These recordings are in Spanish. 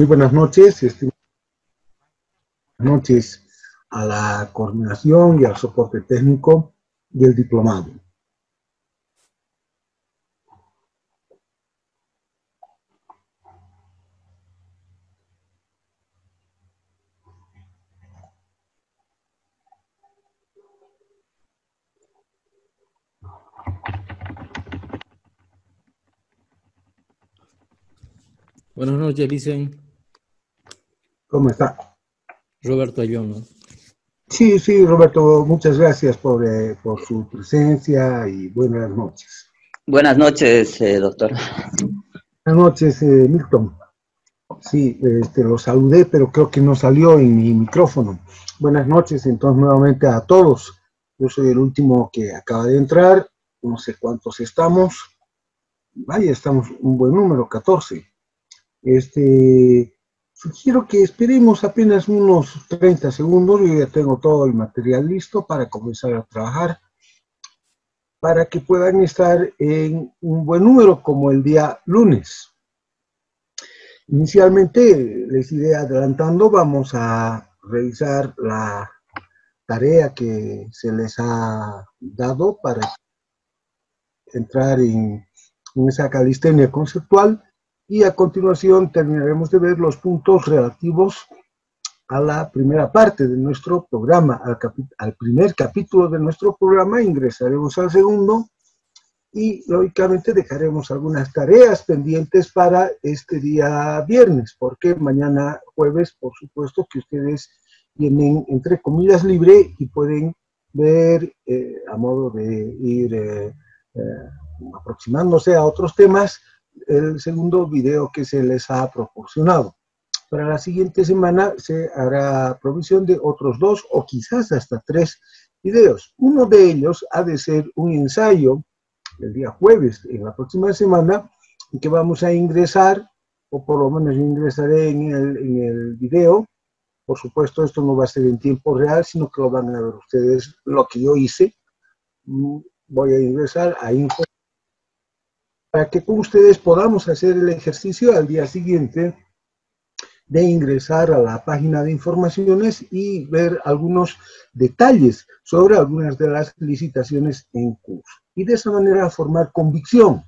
Muy buenas noches, buenas noches a la coordinación y al soporte técnico del diplomado. Buenas noches, dicen. ¿Cómo está? Roberto Ayón, ¿no? Sí, Roberto, muchas gracias por su presencia y buenas noches. Buenas noches, doctor. Buenas noches, Milton. Sí, lo saludé, pero creo que no salió en mi micrófono. Buenas noches, entonces, nuevamente a todos. Yo soy el último que acaba de entrar, no sé cuántos estamos. Vaya, estamos un buen número, 14. Sugiero que esperemos apenas unos 30 segundos, yo ya tengo todo el material listo para comenzar a trabajar, para que puedan estar en un buen número como el día lunes. Inicialmente, les iré adelantando, vamos a revisar la tarea que se les ha dado para entrar en esa calistenia conceptual. Y a continuación terminaremos de ver los puntos relativos a la primera parte de nuestro programa, al primer capítulo de nuestro programa. Ingresaremos al segundo y lógicamente dejaremos algunas tareas pendientes para este día viernes, porque mañana jueves, por supuesto, que ustedes tienen, entre comillas, libre y pueden ver, a modo de ir aproximándose a otros temas, el segundo video que se les ha proporcionado. Para la siguiente semana se hará provisión de otros 2 o quizás hasta 3 videos. Uno de ellos ha de ser un ensayo el día jueves, en la próxima semana, en que vamos a ingresar, o por lo menos yo ingresaré en el video. Por supuesto, esto no va a ser en tiempo real, sino que lo van a ver ustedes lo que yo hice. Voy a ingresar a info para que con ustedes podamos hacer el ejercicio al día siguiente de ingresar a la página de informaciones y ver algunos detalles sobre algunas de las licitaciones en curso. Y de esa manera formar convicción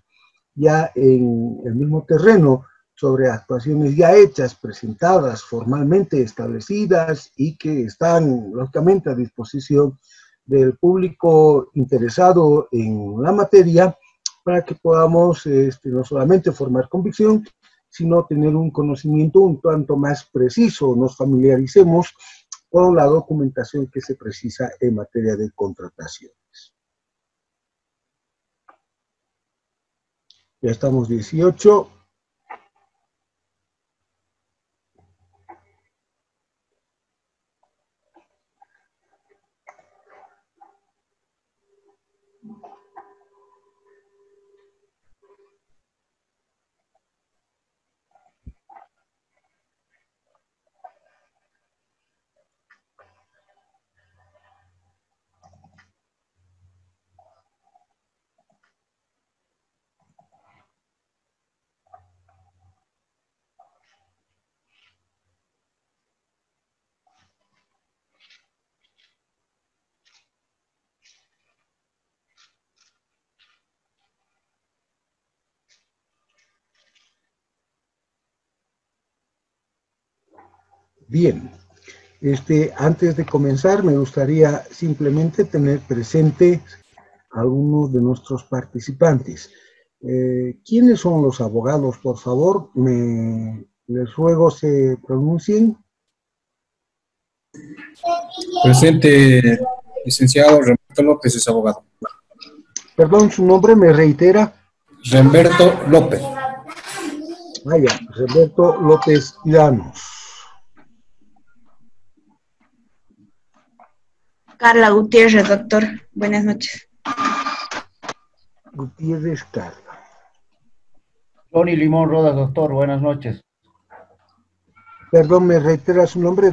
ya en el mismo terreno sobre actuaciones ya hechas, presentadas, formalmente establecidas y que están lógicamente a disposición del público interesado en la materia, para que podamos no solamente formar convicción, sino tener un conocimiento un tanto más preciso, nos familiaricemos con la documentación que se precisa en materia de contrataciones. Ya estamos 18. Bien, antes de comenzar me gustaría simplemente tener presente a algunos de nuestros participantes. ¿Quiénes son los abogados? Por favor, les ruego se pronuncien. Presente, licenciado Remberto López, es abogado. Perdón, su nombre me reitera. Remberto López. Vaya, Remberto López Llanos. Carla Gutiérrez, doctor. Buenas noches. Gutiérrez Carla. Johnny Limón Rodas, doctor. Buenas noches. Perdón, ¿me reitera su nombre?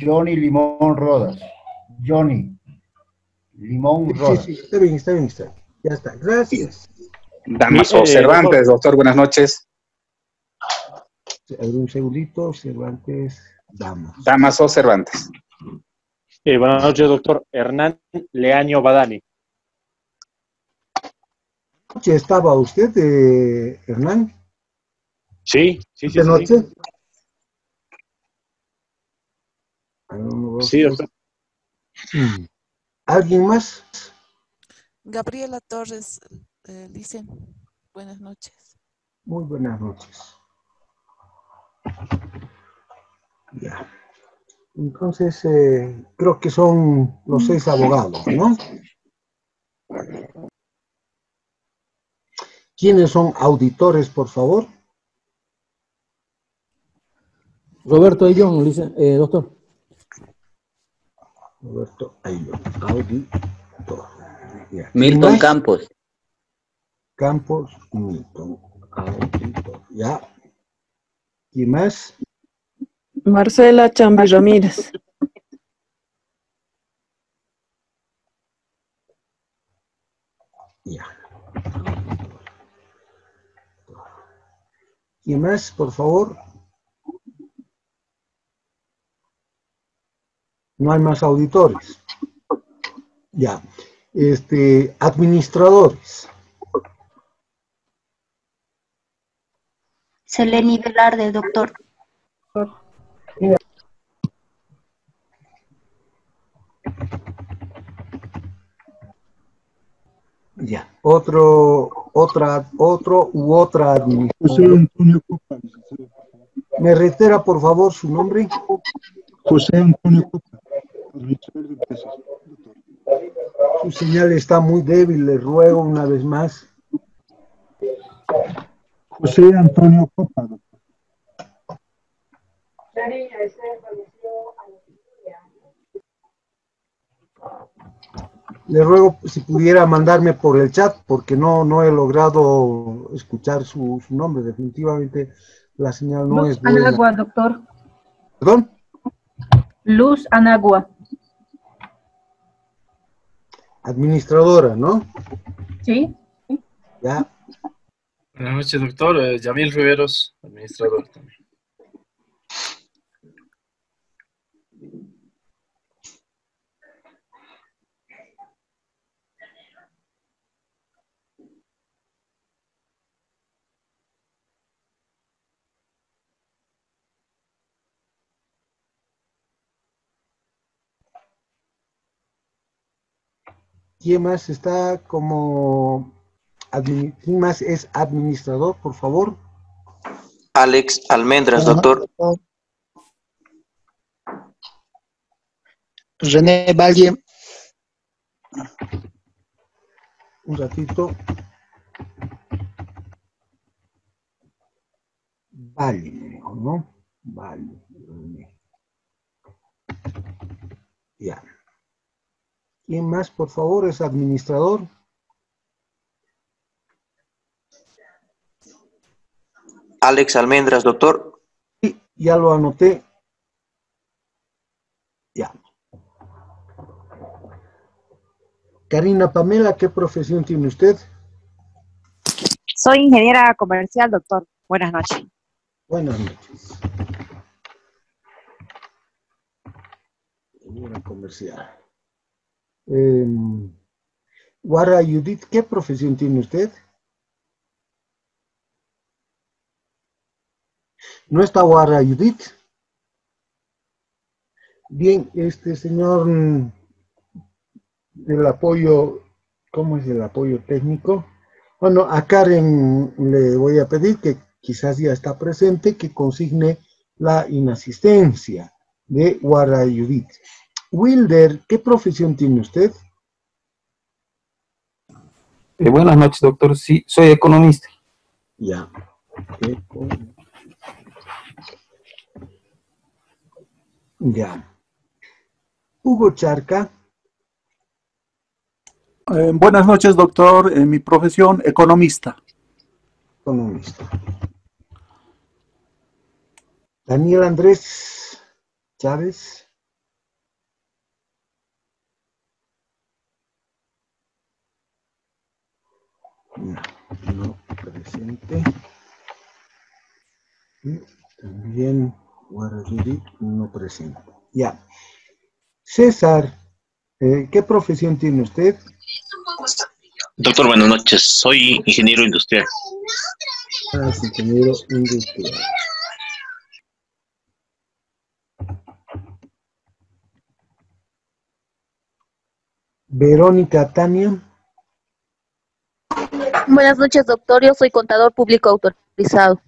Johnny Limón Rodas. Johnny Limón Rodas. Sí, está bien. Ya está, gracias. Damaso Cervantes, doctor, buenas noches. A ver, un segundito, Cervantes, Damas. Damaso Cervantes. Buenas noches, doctor. Hernán Leaño Badani. ¿Noche estaba usted, Hernán? Sí, sí, sí, ¿De sí. noche? Sí, sí, doctor. ¿Alguien más? Gabriela Torres, dicen. Buenas noches. Muy buenas noches. Ya. Entonces, creo que son los 6 abogados, ¿no? ¿Quiénes son auditores, por favor? Roberto Ayllón, doctor. Roberto Ayllón, auditor. Ya. Milton Campos. Campos y Milton, auditor. Ya. ¿Quién más? Marcela Chambi Ramírez. Ya. ¿Quién más, por favor? No hay más auditores. Ya. Administradores. Seleni Velarde, doctor. Ya. Otro u otra José administrador. Antonio Copa. ¿Me reitera, por favor, su nombre? José Antonio Copa, administrador de empresas, doctor. Su señal está muy débil, le ruego una vez más. José Antonio Copa, doctor. Le ruego si pudiera mandarme por el chat, porque no he logrado escuchar su nombre. Definitivamente la señal no es buena. Anagua, doctor. ¿Perdón? Luz Anagua. Administradora, ¿no? Sí. Ya. Buenas noches, doctor. Yamil Riveros, administrador también. ¿Quién más está como... ¿Quién más es administrador, por favor? Alex Almendras, doctor. René Valle. Un ratito. Vale, ¿no? Vale. Ya. ¿Quién más, por favor, es administrador? Alex Almendras, doctor. Sí, ya lo anoté. Ya. Karina Pamela, ¿qué profesión tiene usted? Soy ingeniera comercial, doctor. Buenas noches. Buenas noches. Ingeniera comercial. Guara Judith, ¿qué profesión tiene usted? ¿No está Guara Judith? Bien, señor, el apoyo, ¿cómo es el apoyo técnico? Bueno, a Karen le voy a pedir, que quizás ya está presente, que consigne la inasistencia de Guara Judith. Wilder, ¿qué profesión tiene usted? Buenas noches, doctor. Sí, soy economista. Ya. Ya. Hugo Charca. Buenas noches, doctor. Mi profesión, economista. Economista. Daniel Andrés Chávez. No presente. Riri no presente. Ya. César, ¿qué profesión tiene usted? Doctor, buenas noches. Soy ingeniero industrial. Es ingeniero industrial. Verónica Tania. Buenas noches, doctor. Yo soy contador público autorizado.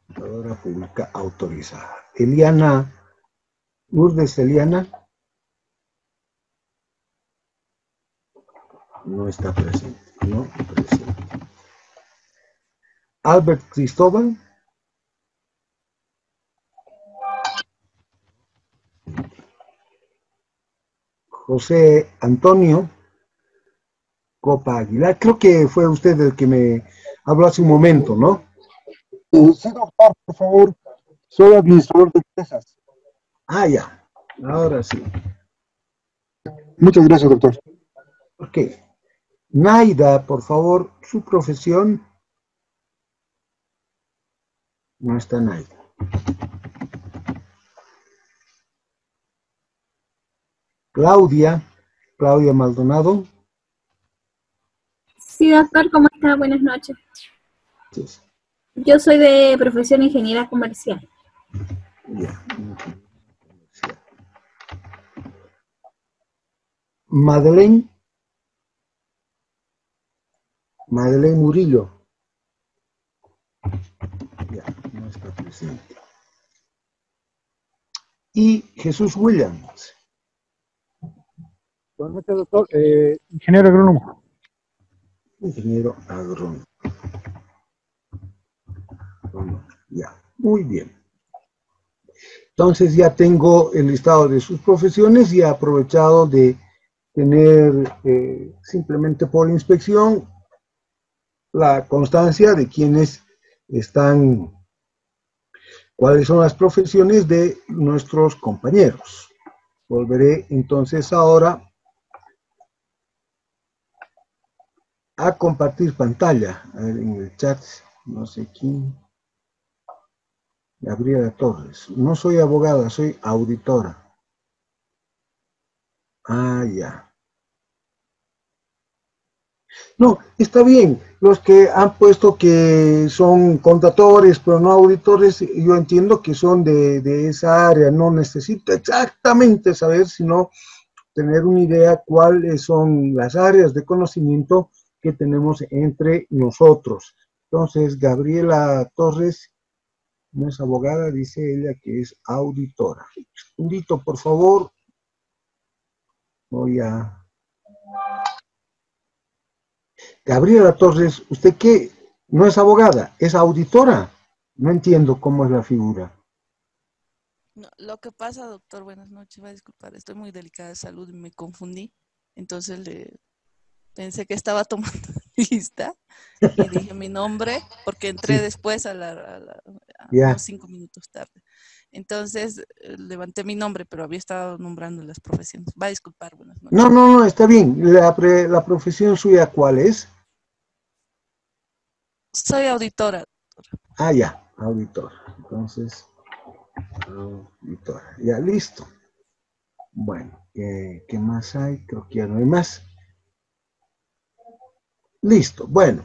Contadora pública autorizada. Eliana, Lourdes Eliana. No está presente. No presente. Albert Cristóbal. José Antonio Copa Aguilar. Creo que fue usted el que me habló hace un momento, ¿no? Sí, doctor, por favor. Soy administrador de empresas. Ah, ya. Ahora sí. Muchas gracias, doctor. Ok. Naida, por favor, su profesión. No está Naida. Claudia Maldonado. Sí, doctor, ¿cómo está? Buenas noches. Sí. Yo soy de profesión ingeniera comercial. Ya. Madeleine Murillo. Ya, no está presente. Y Jesús Williams. Buenas noches, doctor. Ingeniero agrónomo. Ingeniero agrónomo. Ya, muy bien. Entonces ya tengo el listado de sus profesiones y he aprovechado de tener simplemente por inspección la constancia de quienes están, cuáles son las profesiones de nuestros compañeros. Volveré entonces ahora a compartir pantalla. A ver, en el chat, no sé quién. Gabriela Torres. No soy abogada, soy auditora. Ah, ya. No, está bien. Los que han puesto que son contadores, pero no auditores, yo entiendo que son de esa área. No necesito exactamente saber, sino tener una idea cuáles son las áreas de conocimiento que tenemos entre nosotros. Entonces, Gabriela Torres no es abogada, dice ella que es auditora. Un segundito, por favor. Voy a... Gabriela Torres, ¿usted qué? No es abogada, es auditora. No entiendo cómo es la figura. No, lo que pasa, doctor, buenas noches, va a disculpar, estoy muy delicada de salud y me confundí. Entonces pensé que estaba tomando lista y dije mi nombre porque entré Sí. después a Ya. unos 5 minutos tarde. Entonces levanté mi nombre, pero había estado nombrando las profesiones. Va a disculpar, buenas noches. No, está bien. La profesión suya, ¿cuál es? Soy auditora. Ah, ya, auditora. Entonces, auditora. Ya, listo. Bueno, ¿qué más hay? Creo que ya no hay más. Listo, bueno.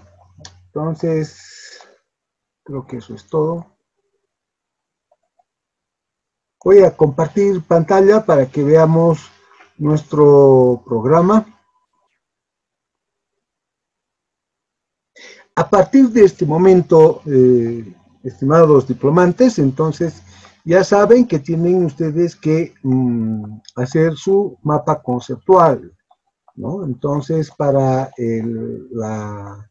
Entonces, creo que eso es todo. Voy a compartir pantalla para que veamos nuestro programa. A partir de este momento, estimados diplomantes, entonces ya saben que tienen ustedes que hacer su mapa conceptual, ¿no? Entonces, para la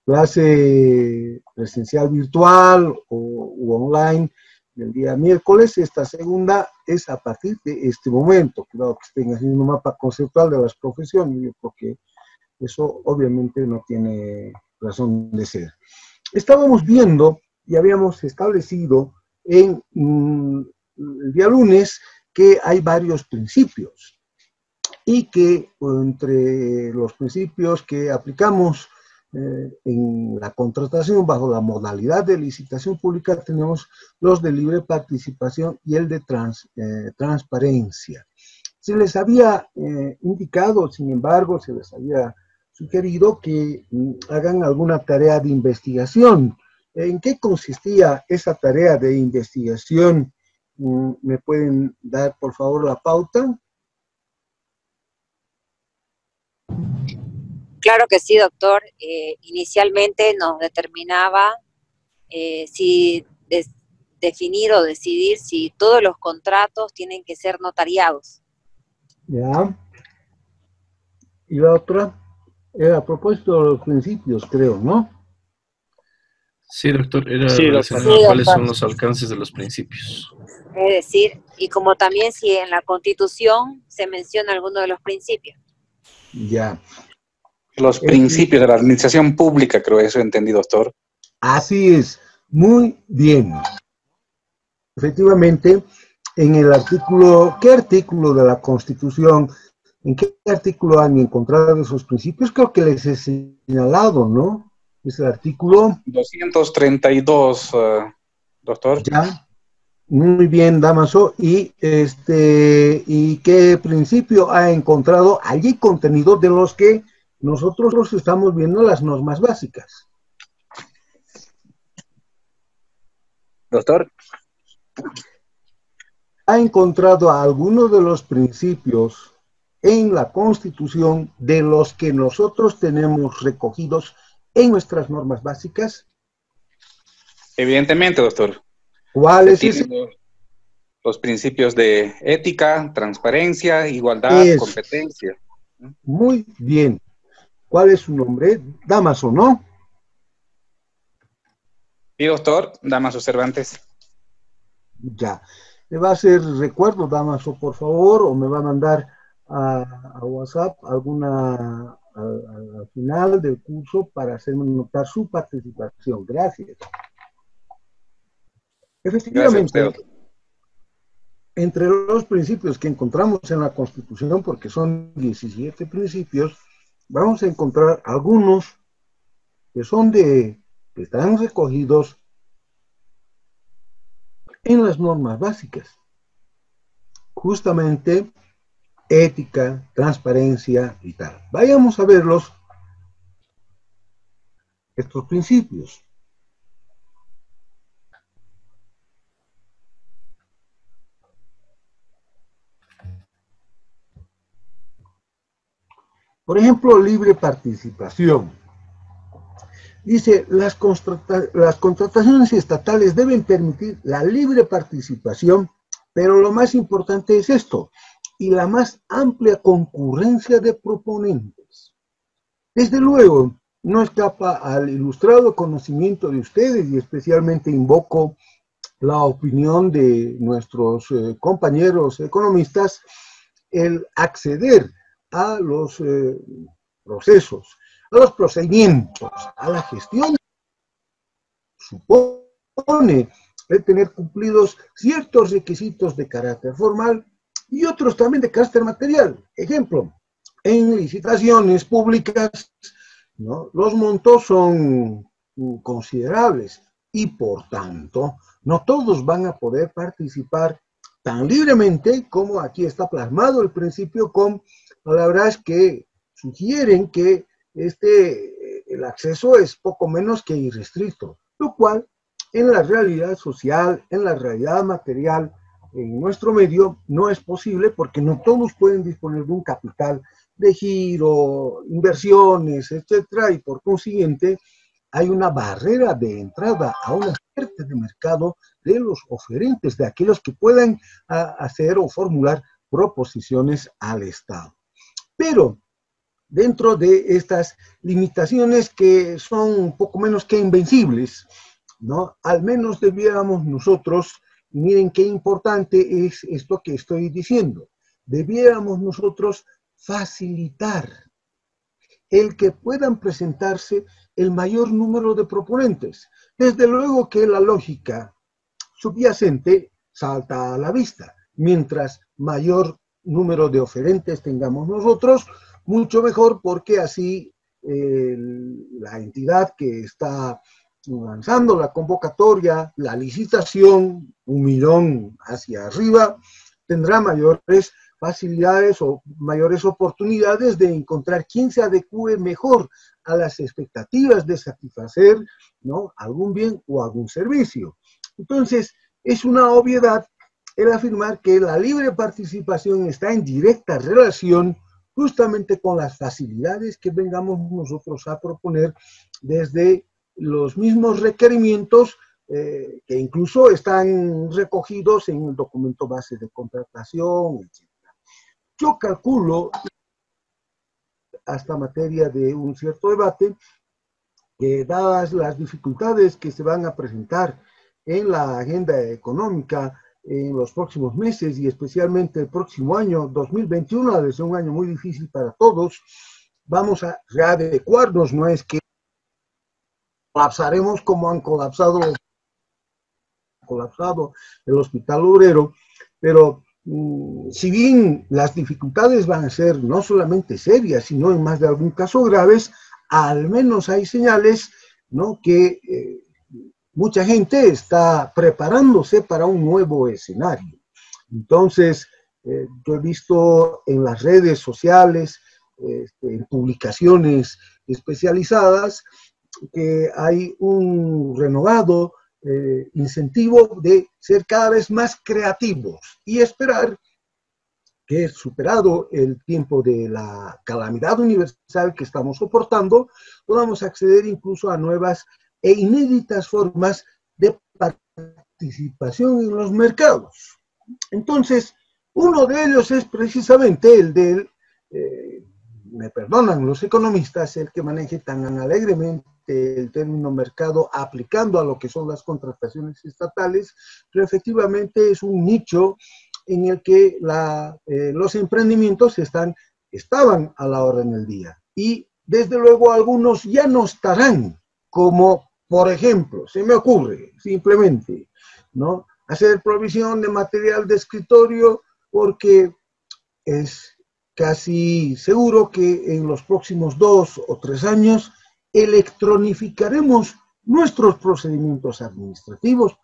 clase presencial virtual u online del día miércoles, esta segunda es a partir de este momento. Cuidado que estén haciendo un mapa conceptual de las profesiones, porque eso obviamente no tiene razón de ser. Estábamos viendo y habíamos establecido en el día lunes que hay varios principios y que entre los principios que aplicamos en la contratación bajo la modalidad de licitación pública tenemos los de libre participación y el de transparencia. Se les había indicado, sin embargo, se les había sugerido que hagan alguna tarea de investigación. ¿En qué consistía esa tarea de investigación? ¿Me pueden dar, por favor, la pauta? Claro que sí, doctor. Inicialmente nos determinaba definir o decidir si todos los contratos tienen que ser notariados. Ya. Y la otra, a propósito de los principios, creo, ¿no? Sí, doctor, era Sí, relacionado doctor. a cuáles son los alcances de los principios. Es decir, y como también si en la Constitución se menciona alguno de los principios. Ya. Los principios de la administración pública, creo eso entendí, doctor. Así es, muy bien. Efectivamente, en el artículo, ¿qué artículo de la Constitución, en qué artículo han encontrado esos principios? Creo que les he señalado, ¿no? Es el artículo 232, doctor. Ya. Muy bien, Damaso. ¿Y qué principio ha encontrado allí contenido de los que nosotros estamos viendo las normas básicas? Doctor. ¿Ha encontrado alguno de los principios en la Constitución de los que nosotros tenemos recogidos en nuestras normas básicas? Evidentemente, doctor. ¿Cuáles son? Los principios de ética, transparencia, igualdad, competencia. Muy bien. ¿Cuál es su nombre? Damaso, ¿no? Sí, doctor. Damaso Cervantes. Ya. ¿Me va a hacer recuerdo, Damaso, por favor, o me va a mandar a WhatsApp alguna al final del curso para hacerme notar su participación? Gracias. Efectivamente, Gracias, entre los principios que encontramos en la Constitución, porque son 17 principios, vamos a encontrar algunos que están recogidos en las normas básicas. Justamente ética, transparencia y tal. Vayamos a verlos, estos principios. Por ejemplo, libre participación. Dice, las contrataciones estatales deben permitir la libre participación, pero lo más importante es esto, y la más amplia concurrencia de proponentes. Desde luego, no escapa al ilustrado conocimiento de ustedes, y especialmente invoco la opinión de nuestros compañeros economistas, el acceder a los procesos, a los procedimientos, a la gestión, supone el tener cumplidos ciertos requisitos de carácter formal y otros también de carácter material. Ejemplo, en licitaciones públicas, ¿no?, los montos son considerables y por tanto no todos van a poder participar tan libremente como aquí está plasmado el principio, con palabras que sugieren que el acceso es poco menos que irrestricto, lo cual en la realidad social, en la realidad material, en nuestro medio no es posible, porque no todos pueden disponer de un capital de giro, inversiones, etcétera, y por consiguiente hay una barrera de entrada a una parte de mercado de los oferentes, de aquellos que puedan hacer o formular proposiciones al Estado. Pero dentro de estas limitaciones que son un poco menos que invencibles, ¿no?, al menos debiéramos nosotros, y miren qué importante es esto que estoy diciendo, debiéramos nosotros facilitar el que puedan presentarse el mayor número de proponentes. Desde luego que la lógica subyacente salta a la vista. Mientras mayor número de oferentes tengamos nosotros, mucho mejor, porque así la entidad que está lanzando la convocatoria, la licitación, 1 millón hacia arriba, tendrá mayores facilidades o mayores oportunidades de encontrar quién se adecue mejor a las expectativas de satisfacer, ¿no?, algún bien o algún servicio. Entonces, es una obviedad el afirmar que la libre participación está en directa relación justamente con las facilidades que vengamos nosotros a proponer desde los mismos requerimientos que incluso están recogidos en el documento base de contratación, etc. Yo calculo, hasta materia de un cierto debate, que dadas las dificultades que se van a presentar en la agenda económica en los próximos meses y especialmente el próximo año 2021, ha de ser un año muy difícil para todos, vamos a readecuarnos, no es que colapsaremos como han colapsado el Hospital Obrero, pero si bien las dificultades van a ser no solamente serias, sino en más de algún caso graves, al menos hay señales, ¿no?, que mucha gente está preparándose para un nuevo escenario. Entonces, yo he visto en las redes sociales, en publicaciones especializadas, que hay un renovado incentivo de ser cada vez más creativos y esperar que, superado el tiempo de la calamidad universal que estamos soportando, podamos acceder incluso a nuevas e inéditas formas de participación en los mercados. Entonces, uno de ellos es precisamente el del, me perdonan los economistas, el que maneje tan alegremente el término mercado aplicando a lo que son las contrataciones estatales, pero efectivamente es un nicho en el que los emprendimientos estaban a la orden del día. Y desde luego algunos ya no estarán, como por ejemplo, se me ocurre simplemente, ¿no?, hacer provisión de material de escritorio, porque es casi seguro que en los próximos 2 o 3 años electronificaremos nuestros procedimientos administrativos,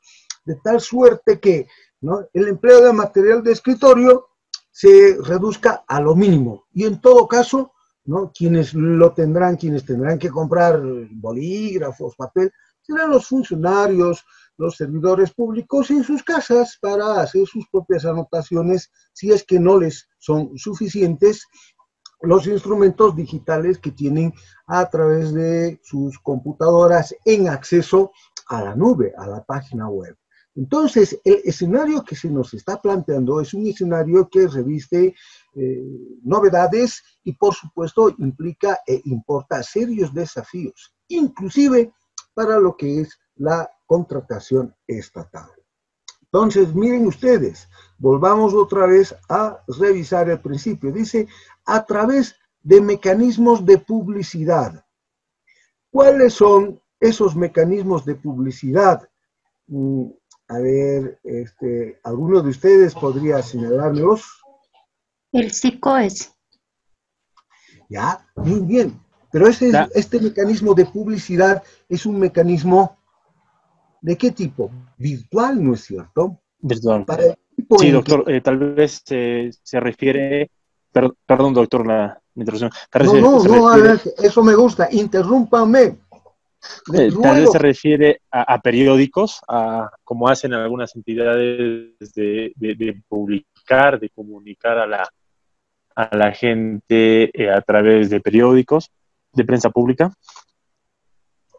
de tal suerte que, ¿no?, el empleo de material de escritorio se reduzca a lo mínimo. Y en todo caso, ¿no?, quienes tendrán que comprar bolígrafos, papel, serán los funcionarios, los servidores públicos en sus casas para hacer sus propias anotaciones, si es que no les son suficientes los instrumentos digitales que tienen a través de sus computadoras en acceso a la nube, a la página web. Entonces, el escenario que se nos está planteando es un escenario que reviste novedades y, por supuesto, implica e importa serios desafíos, inclusive para lo que es la contratación estatal. Entonces, miren ustedes, volvamos otra vez a revisar el principio. Dice, a través de mecanismos de publicidad. ¿Cuáles son esos mecanismos de publicidad? A ver, ¿alguno de ustedes podría señalármelos? El SICOES. Ya, muy bien. Pero este mecanismo de publicidad es un mecanismo ¿de qué tipo? Virtual, ¿no es cierto? Virtual. Sí, doctor, tal vez se refiere, perdón, doctor, la interrupción. No, eso me gusta, interrúmpame. Tal vez se refiere a periódicos, como hacen algunas entidades de publicar, de comunicar a la gente a través de periódicos, de prensa pública.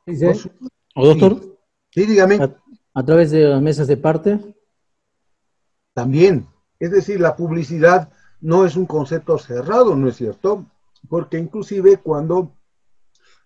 ¿Sí? ¿O doctor? Sí, dígame. ¿A través de las mesas de parte? También. Es decir, la publicidad no es un concepto cerrado, ¿no es cierto? Porque inclusive cuando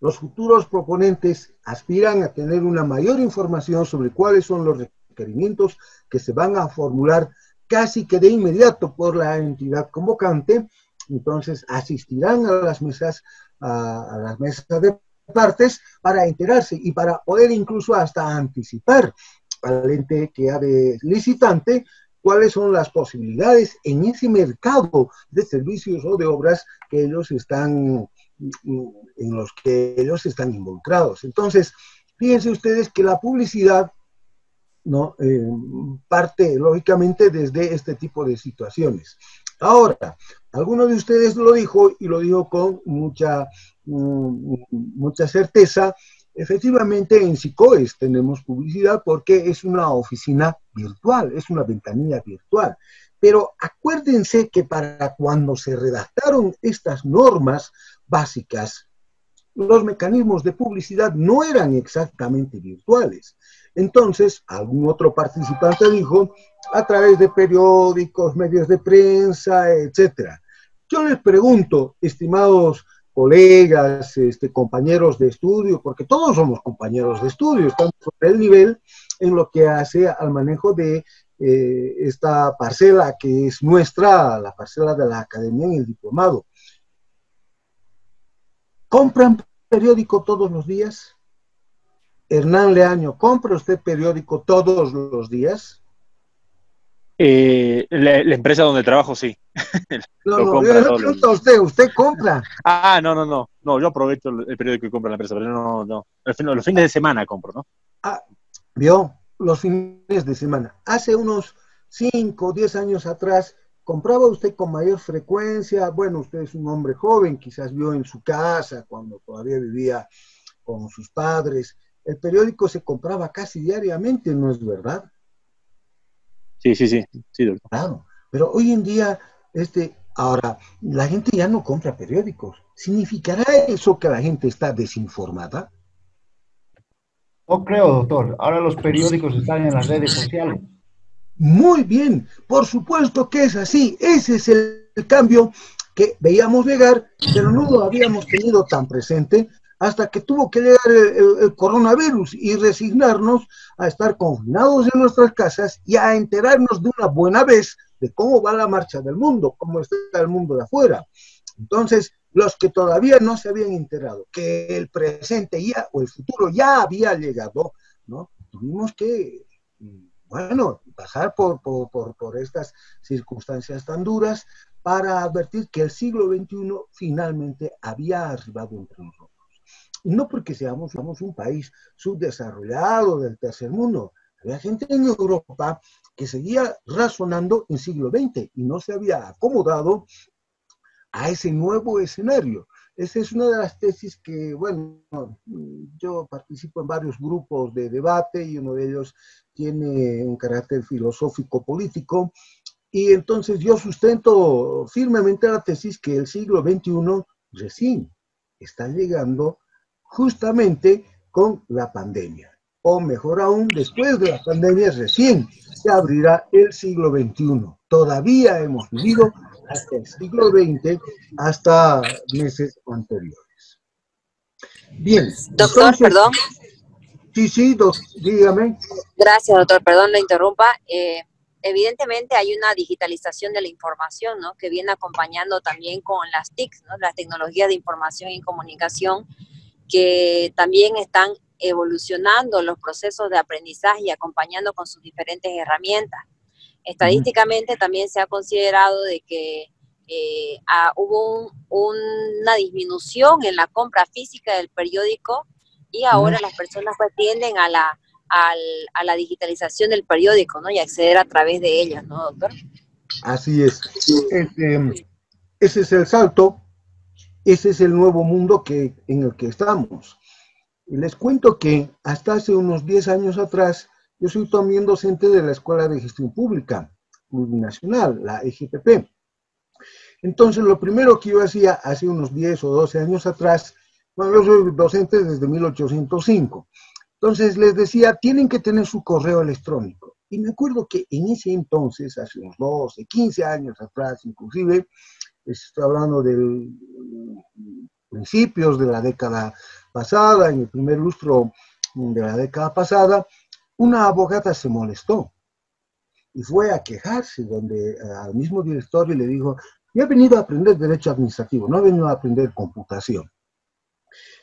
los futuros proponentes aspiran a tener una mayor información sobre cuáles son los requerimientos que se van a formular casi que de inmediato por la entidad convocante, entonces asistirán a las mesas de partes para enterarse y para poder incluso hasta anticipar al ente que ha de licitante cuáles son las posibilidades en ese mercado de servicios o de obras que ellos están en los que ellos están involucrados. Entonces, fíjense ustedes que la publicidad, ¿no? Parte lógicamente desde este tipo de situaciones. Ahora, alguno de ustedes lo dijo y lo dijo con mucha certeza. Efectivamente, en SICOES tenemos publicidad porque es una oficina virtual, es una ventanilla virtual. Pero acuérdense que para cuando se redactaron estas normas básicas, los mecanismos de publicidad no eran exactamente virtuales. Entonces, algún otro participante dijo, a través de periódicos, medios de prensa, etcétera. Yo les pregunto, estimados colegas, compañeros de estudio, porque todos somos compañeros de estudio, estamos sobre el nivel en lo que hace al manejo de esta parcela que es nuestra, la parcela de la academia en el diplomado. ¿Compran periódico todos los días? Hernán Leaño, ¿compra usted periódico todos los días? La empresa donde trabajo, sí. No, yo le pregunto a usted, ¿usted compra? No, yo aprovecho el periódico que compra la empresa, pero no. Los fines de semana compro, ¿no? Vio, los fines de semana. Hace unos 5 o 10 años atrás, ¿compraba usted con mayor frecuencia? Bueno, usted es un hombre joven, quizás vio en su casa, cuando todavía vivía con sus padres. El periódico se compraba casi diariamente, ¿no es verdad? Sí, doctor. Claro, pero hoy en día, ahora, la gente ya no compra periódicos. ¿Significará eso que la gente está desinformada? No creo, doctor. Ahora los periódicos están en las redes sociales. Muy bien, por supuesto que es así. Ese es el cambio que veíamos llegar, pero no lo habíamos tenido tan presente hasta que tuvo que llegar el coronavirus y resignarnos a estar confinados en nuestras casas y a enterarnos de una buena vez de cómo va la marcha del mundo, cómo está el mundo de afuera. Entonces, los que todavía no se habían enterado que el presente ya o el futuro ya había llegado, ¿no? Tuvimos que, bueno, pasar por estas circunstancias tan duras para advertir que el siglo XXI finalmente había arribado entre nosotros. No porque seamos un país subdesarrollado del tercer mundo. Había gente en Europa que seguía razonando en siglo XX y no se había acomodado a ese nuevo escenario. Esa es una de las tesis que, bueno, yo participo en varios grupos de debate y uno de ellos tiene un carácter filosófico-político, y entonces yo sustento firmemente la tesis que el siglo XXI recién está llegando justamente con la pandemia, o mejor aún, después de la pandemia recién se abrirá el siglo XXI. Todavía hemos vivido hasta el siglo XX, hasta meses anteriores. Bien. Doctor, entonces, perdón. Sí, dígame. Gracias, doctor, perdón, le interrumpa. Evidentemente hay una digitalización de la información, ¿no? Que viene acompañando también con las TICs, ¿no? Las tecnologías de información y comunicación, que también están evolucionando los procesos de aprendizaje y acompañando con sus diferentes herramientas. Estadísticamente también se ha considerado de que hubo una disminución en la compra física del periódico y ahora las personas pues tienden a la digitalización del periódico, ¿no? Y acceder a través de ellos, ¿no, doctor? Así es. Ese es el salto, ese es el nuevo mundo en el que estamos. Y les cuento que hasta hace unos 10 años atrás, yo soy también docente de la Escuela de Gestión Pública Plurinacional, la EGPP. Entonces, lo primero que yo hacía hace unos 10 o 12 años atrás, bueno, yo soy docente desde 1805. Entonces, les decía, tienen que tener su correo electrónico. Y me acuerdo que en ese entonces, hace unos 12, 15 años atrás, inclusive, estoy hablando de principios de la década pasada, en el primer lustro de la década pasada, una abogada se molestó y fue a quejarse al mismo directorio y le dijo: yo he venido a aprender derecho administrativo, no he venido a aprender computación.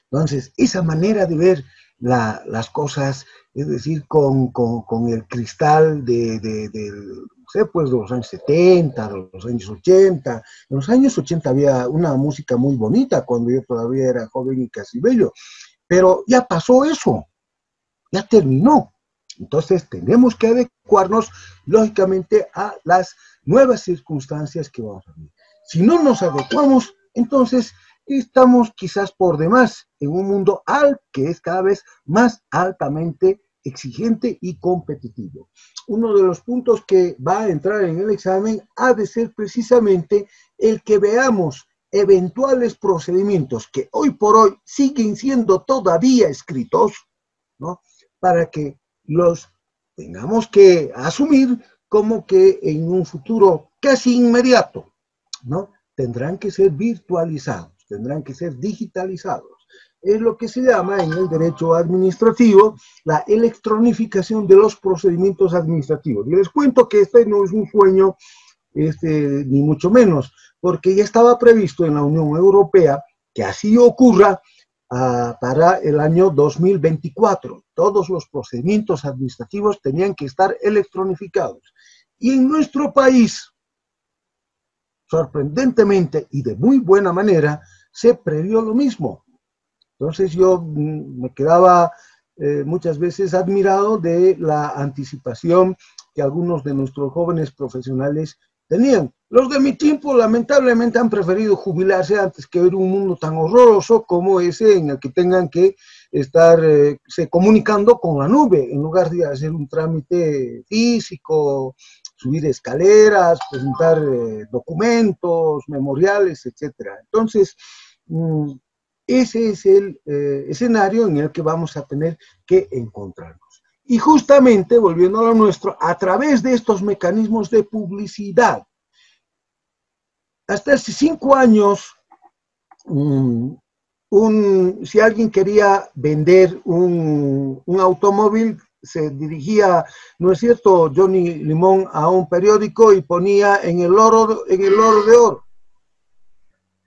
Entonces, esa manera de ver las cosas, es decir, con el cristal del sé, pues de los años 70, de los años 80. En los años 80 había una música muy bonita cuando yo todavía era joven y casi bello, pero ya pasó eso, ya terminó. Entonces tenemos que adecuarnos, lógicamente, a las nuevas circunstancias que vamos a vivir. Si no nos adecuamos, entonces estamos quizás por demás en un mundo que es cada vez más altamente exigente y competitivo. Uno de los puntos que va a entrar en el examen ha de ser precisamente el que veamos eventuales procedimientos que hoy por hoy siguen siendo todavía escritos, ¿no? Para que los tengamos que asumir como que en un futuro casi inmediato, ¿no? Tendrán que ser virtualizados, tendrán que ser digitalizados. Es lo que se llama en el derecho administrativo la electronificación de los procedimientos administrativos. Y les cuento que este no es un sueño, ni mucho menos, porque ya estaba previsto en la Unión Europea que así ocurra para el año 2024. Todos los procedimientos administrativos tenían que estar electronificados. Y en nuestro país, sorprendentemente y de muy buena manera, se previó lo mismo. Entonces yo me quedaba muchas veces admirado de la anticipación que algunos de nuestros jóvenes profesionales tenían. Los de mi tiempo lamentablemente han preferido jubilarse antes que ver un mundo tan horroroso como ese en el que tengan que estar comunicando con la nube, en lugar de hacer un trámite físico, subir escaleras, presentar documentos, memoriales, etc. Entonces, ese es el escenario en el que vamos a tener que encontrarnos. Y justamente, volviendo a lo nuestro, a través de estos mecanismos de publicidad, hasta hace 5 años, si alguien quería vender un automóvil, se dirigía, ¿no es cierto, Johnny Limón, a un periódico y ponía en el oro de oro?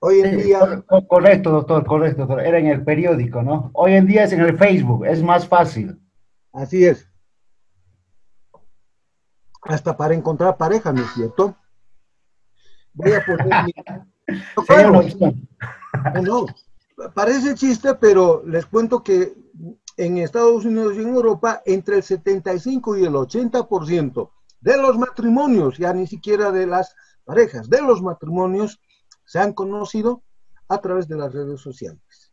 Hoy en día... Correcto, doctor, era en el periódico, ¿no? Hoy en día es en el Facebook, es más fácil. Así es. Hasta para encontrar pareja, ¿no es cierto? Voy a poner mi... No, parece chiste, pero les cuento que en Estados Unidos y en Europa, entre el 75 y el 80% de los matrimonios, ya ni siquiera de las parejas, de los matrimonios, se han conocido a través de las redes sociales.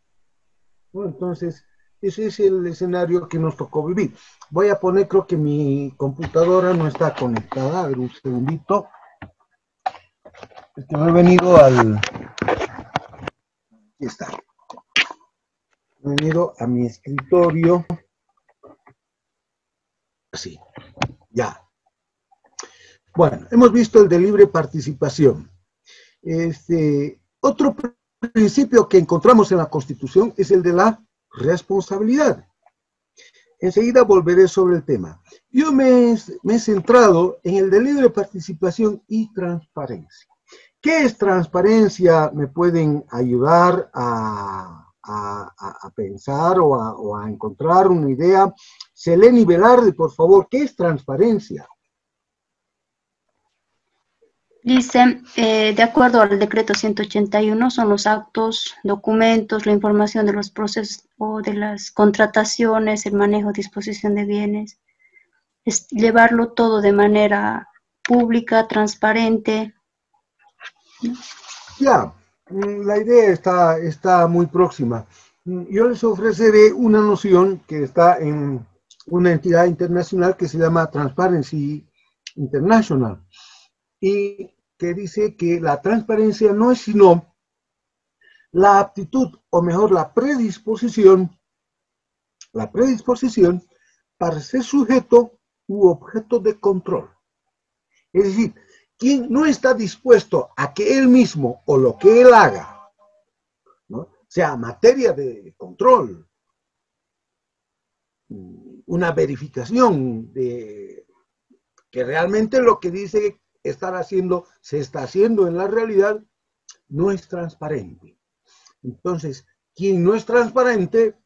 Bueno, entonces, ese es el escenario que nos tocó vivir. Voy a poner, creo que mi computadora no está conectada, a ver un segundito. Es que me he venido al... Aquí está. Me he venido a mi escritorio. Así, ya. Bueno, hemos visto el de libre participación. Otro principio que encontramos en la Constitución es el de la responsabilidad. Enseguida volveré sobre el tema. Yo me he centrado en el de libre participación y transparencia. ¿Qué es transparencia? ¿Me pueden ayudar a pensar o a encontrar una idea? Seleni Velarde, por favor, ¿qué es transparencia? Dice, de acuerdo al decreto 181, son los actos, documentos, la información de los procesos o de las contrataciones, el manejo, disposición de bienes, es llevarlo todo de manera pública, transparente. Ya, la idea está muy próxima. Yo les ofreceré una noción que está en una entidad internacional que se llama Transparency International, y que dice que la transparencia no es sino la aptitud, o mejor, la predisposición para ser sujeto u objeto de control. Es decir, quien no está dispuesto a que él mismo o lo que él haga, ¿no?, sea materia de control, una verificación de que realmente lo que dice estar haciendo se está haciendo en la realidad, no es transparente. Entonces, quien no es transparente,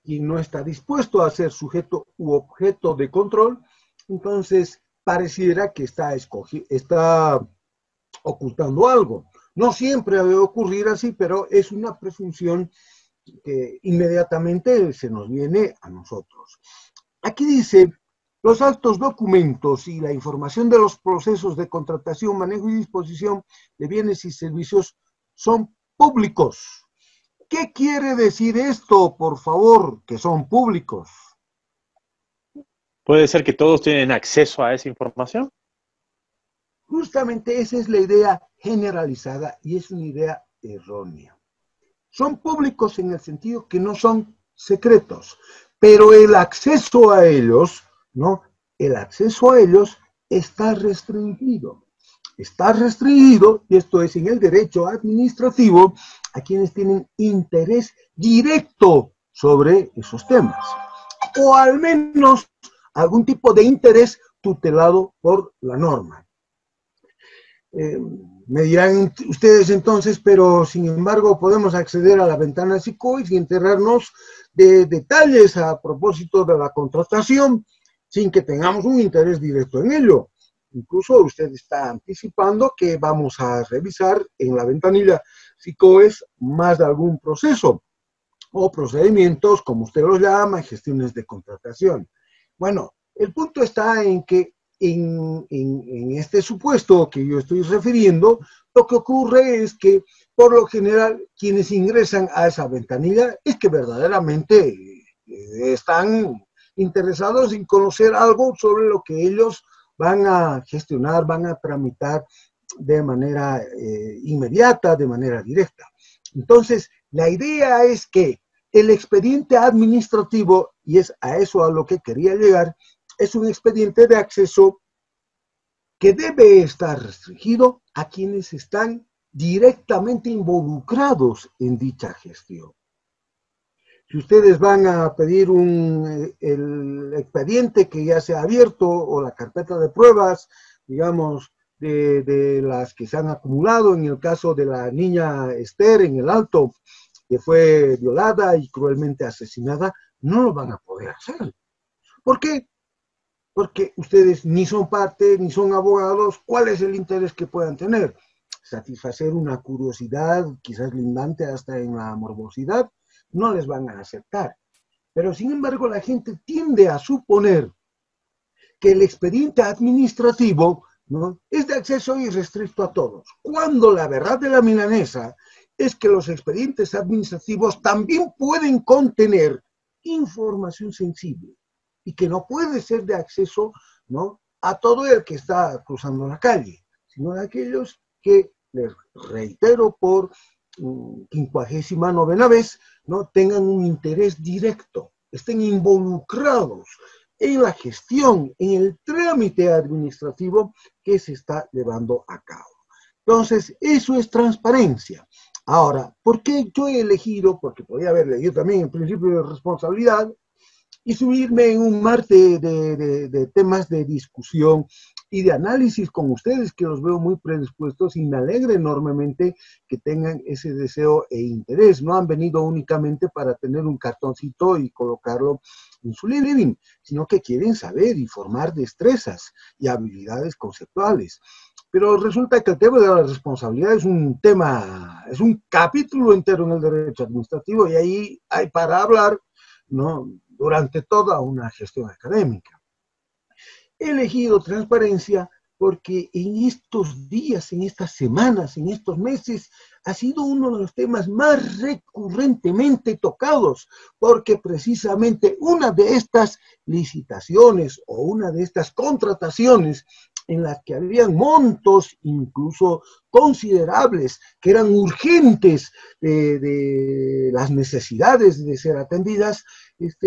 quien no está dispuesto a ser sujeto u objeto de control, entonces pareciera que está ocultando algo. No siempre debe ocurrir así, pero es una presunción que inmediatamente se nos viene a nosotros. Aquí dice, los actos, documentos y la información de los procesos de contratación, manejo y disposición de bienes y servicios son públicos. ¿Qué quiere decir esto, por favor, que son públicos? ¿Puede ser que todos tienen acceso a esa información? Justamente esa es la idea generalizada y es una idea errónea. Son públicos en el sentido que no son secretos, pero el acceso a ellos, ¿no? El acceso a ellos está restringido. Está restringido, y esto es en el derecho administrativo, a quienes tienen interés directo sobre esos temas, o al menos algún tipo de interés tutelado por la norma. Me dirán ustedes entonces, pero sin embargo podemos acceder a la ventana SICOI sin enterarnos de detalles a propósito de la contratación, sin que tengamos un interés directo en ello. Incluso usted está anticipando que vamos a revisar en la ventanilla SICOES más de algún proceso o procedimientos, como usted los llama, gestiones de contratación. Bueno, el punto está en que en este supuesto que yo estoy refiriendo, lo que ocurre es que, por lo general, quienes ingresan a esa ventanilla es que verdaderamente están interesados en conocer algo sobre lo que ellos van a gestionar, van a tramitar de manera inmediata, de manera directa. Entonces, la idea es que el expediente administrativo, y es a eso a lo que quería llegar, es un expediente de acceso que debe estar restringido a quienes están directamente involucrados en dicha gestión. Si ustedes van a pedir el expediente que ya se ha abierto o la carpeta de pruebas, digamos, de las que se han acumulado, en el caso de la niña Esther en el Alto, que fue violada y cruelmente asesinada, no lo van a poder hacer. ¿Por qué? Porque ustedes ni son parte, ni son abogados. ¿Cuál es el interés que puedan tener? Satisfacer una curiosidad, quizás lindante hasta en la morbosidad, no les van a aceptar. Pero sin embargo la gente tiende a suponer que el expediente administrativo, ¿no?, es de acceso irrestricto a todos, cuando la verdad de la milanesa es que los expedientes administrativos también pueden contener información sensible y que no puede ser de acceso, ¿no?, a todo el que está cruzando la calle, sino de aquellos que, les reitero por 59ª vez, no tengan un interés directo, estén involucrados en la gestión, en el trámite administrativo que se está llevando a cabo. Entonces, eso es transparencia. Ahora, ¿por qué yo he elegido? Porque podría haber leído también el principio de responsabilidad y subirme en un mar de temas de discusión y de análisis con ustedes, que los veo muy predispuestos, y me alegra enormemente que tengan ese deseo e interés. No han venido únicamente para tener un cartoncito y colocarlo en su living, sino que quieren saber y formar destrezas y habilidades conceptuales. Pero resulta que el tema de la responsabilidad es un tema, es un capítulo entero en el derecho administrativo, y ahí hay para hablar, ¿no?, durante toda una gestión académica. He elegido transparencia porque en estos días, en estas semanas, en estos meses, ha sido uno de los temas más recurrentemente tocados, porque precisamente una de estas licitaciones o una de estas contrataciones en las que habían montos incluso considerables, que eran urgentes de las necesidades de ser atendidas,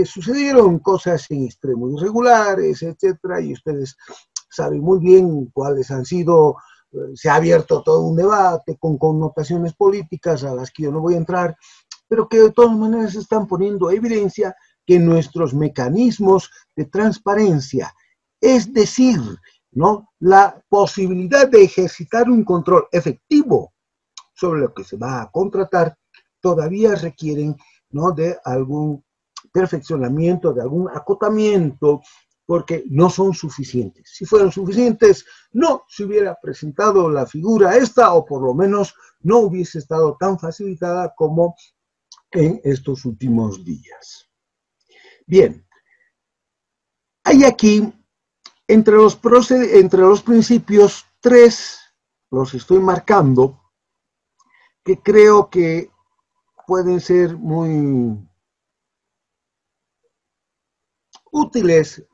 sucedieron cosas en extremo irregulares, etcétera, y ustedes saben muy bien cuáles han sido. Se ha abierto todo un debate con connotaciones políticas a las que yo no voy a entrar, pero que de todas maneras están poniendo evidencia que nuestros mecanismos de transparencia, es decir, ¿no?, la posibilidad de ejercitar un control efectivo sobre lo que se va a contratar, todavía requieren, ¿no?, de algún perfeccionamiento, de algún acotamiento porque no son suficientes. Si fueran suficientes, no se hubiera presentado la figura esta, o por lo menos no hubiese estado tan facilitada como en estos últimos días. Bien, hay aquí, entre los principios, 3, los estoy marcando, que creo que pueden ser muy útiles,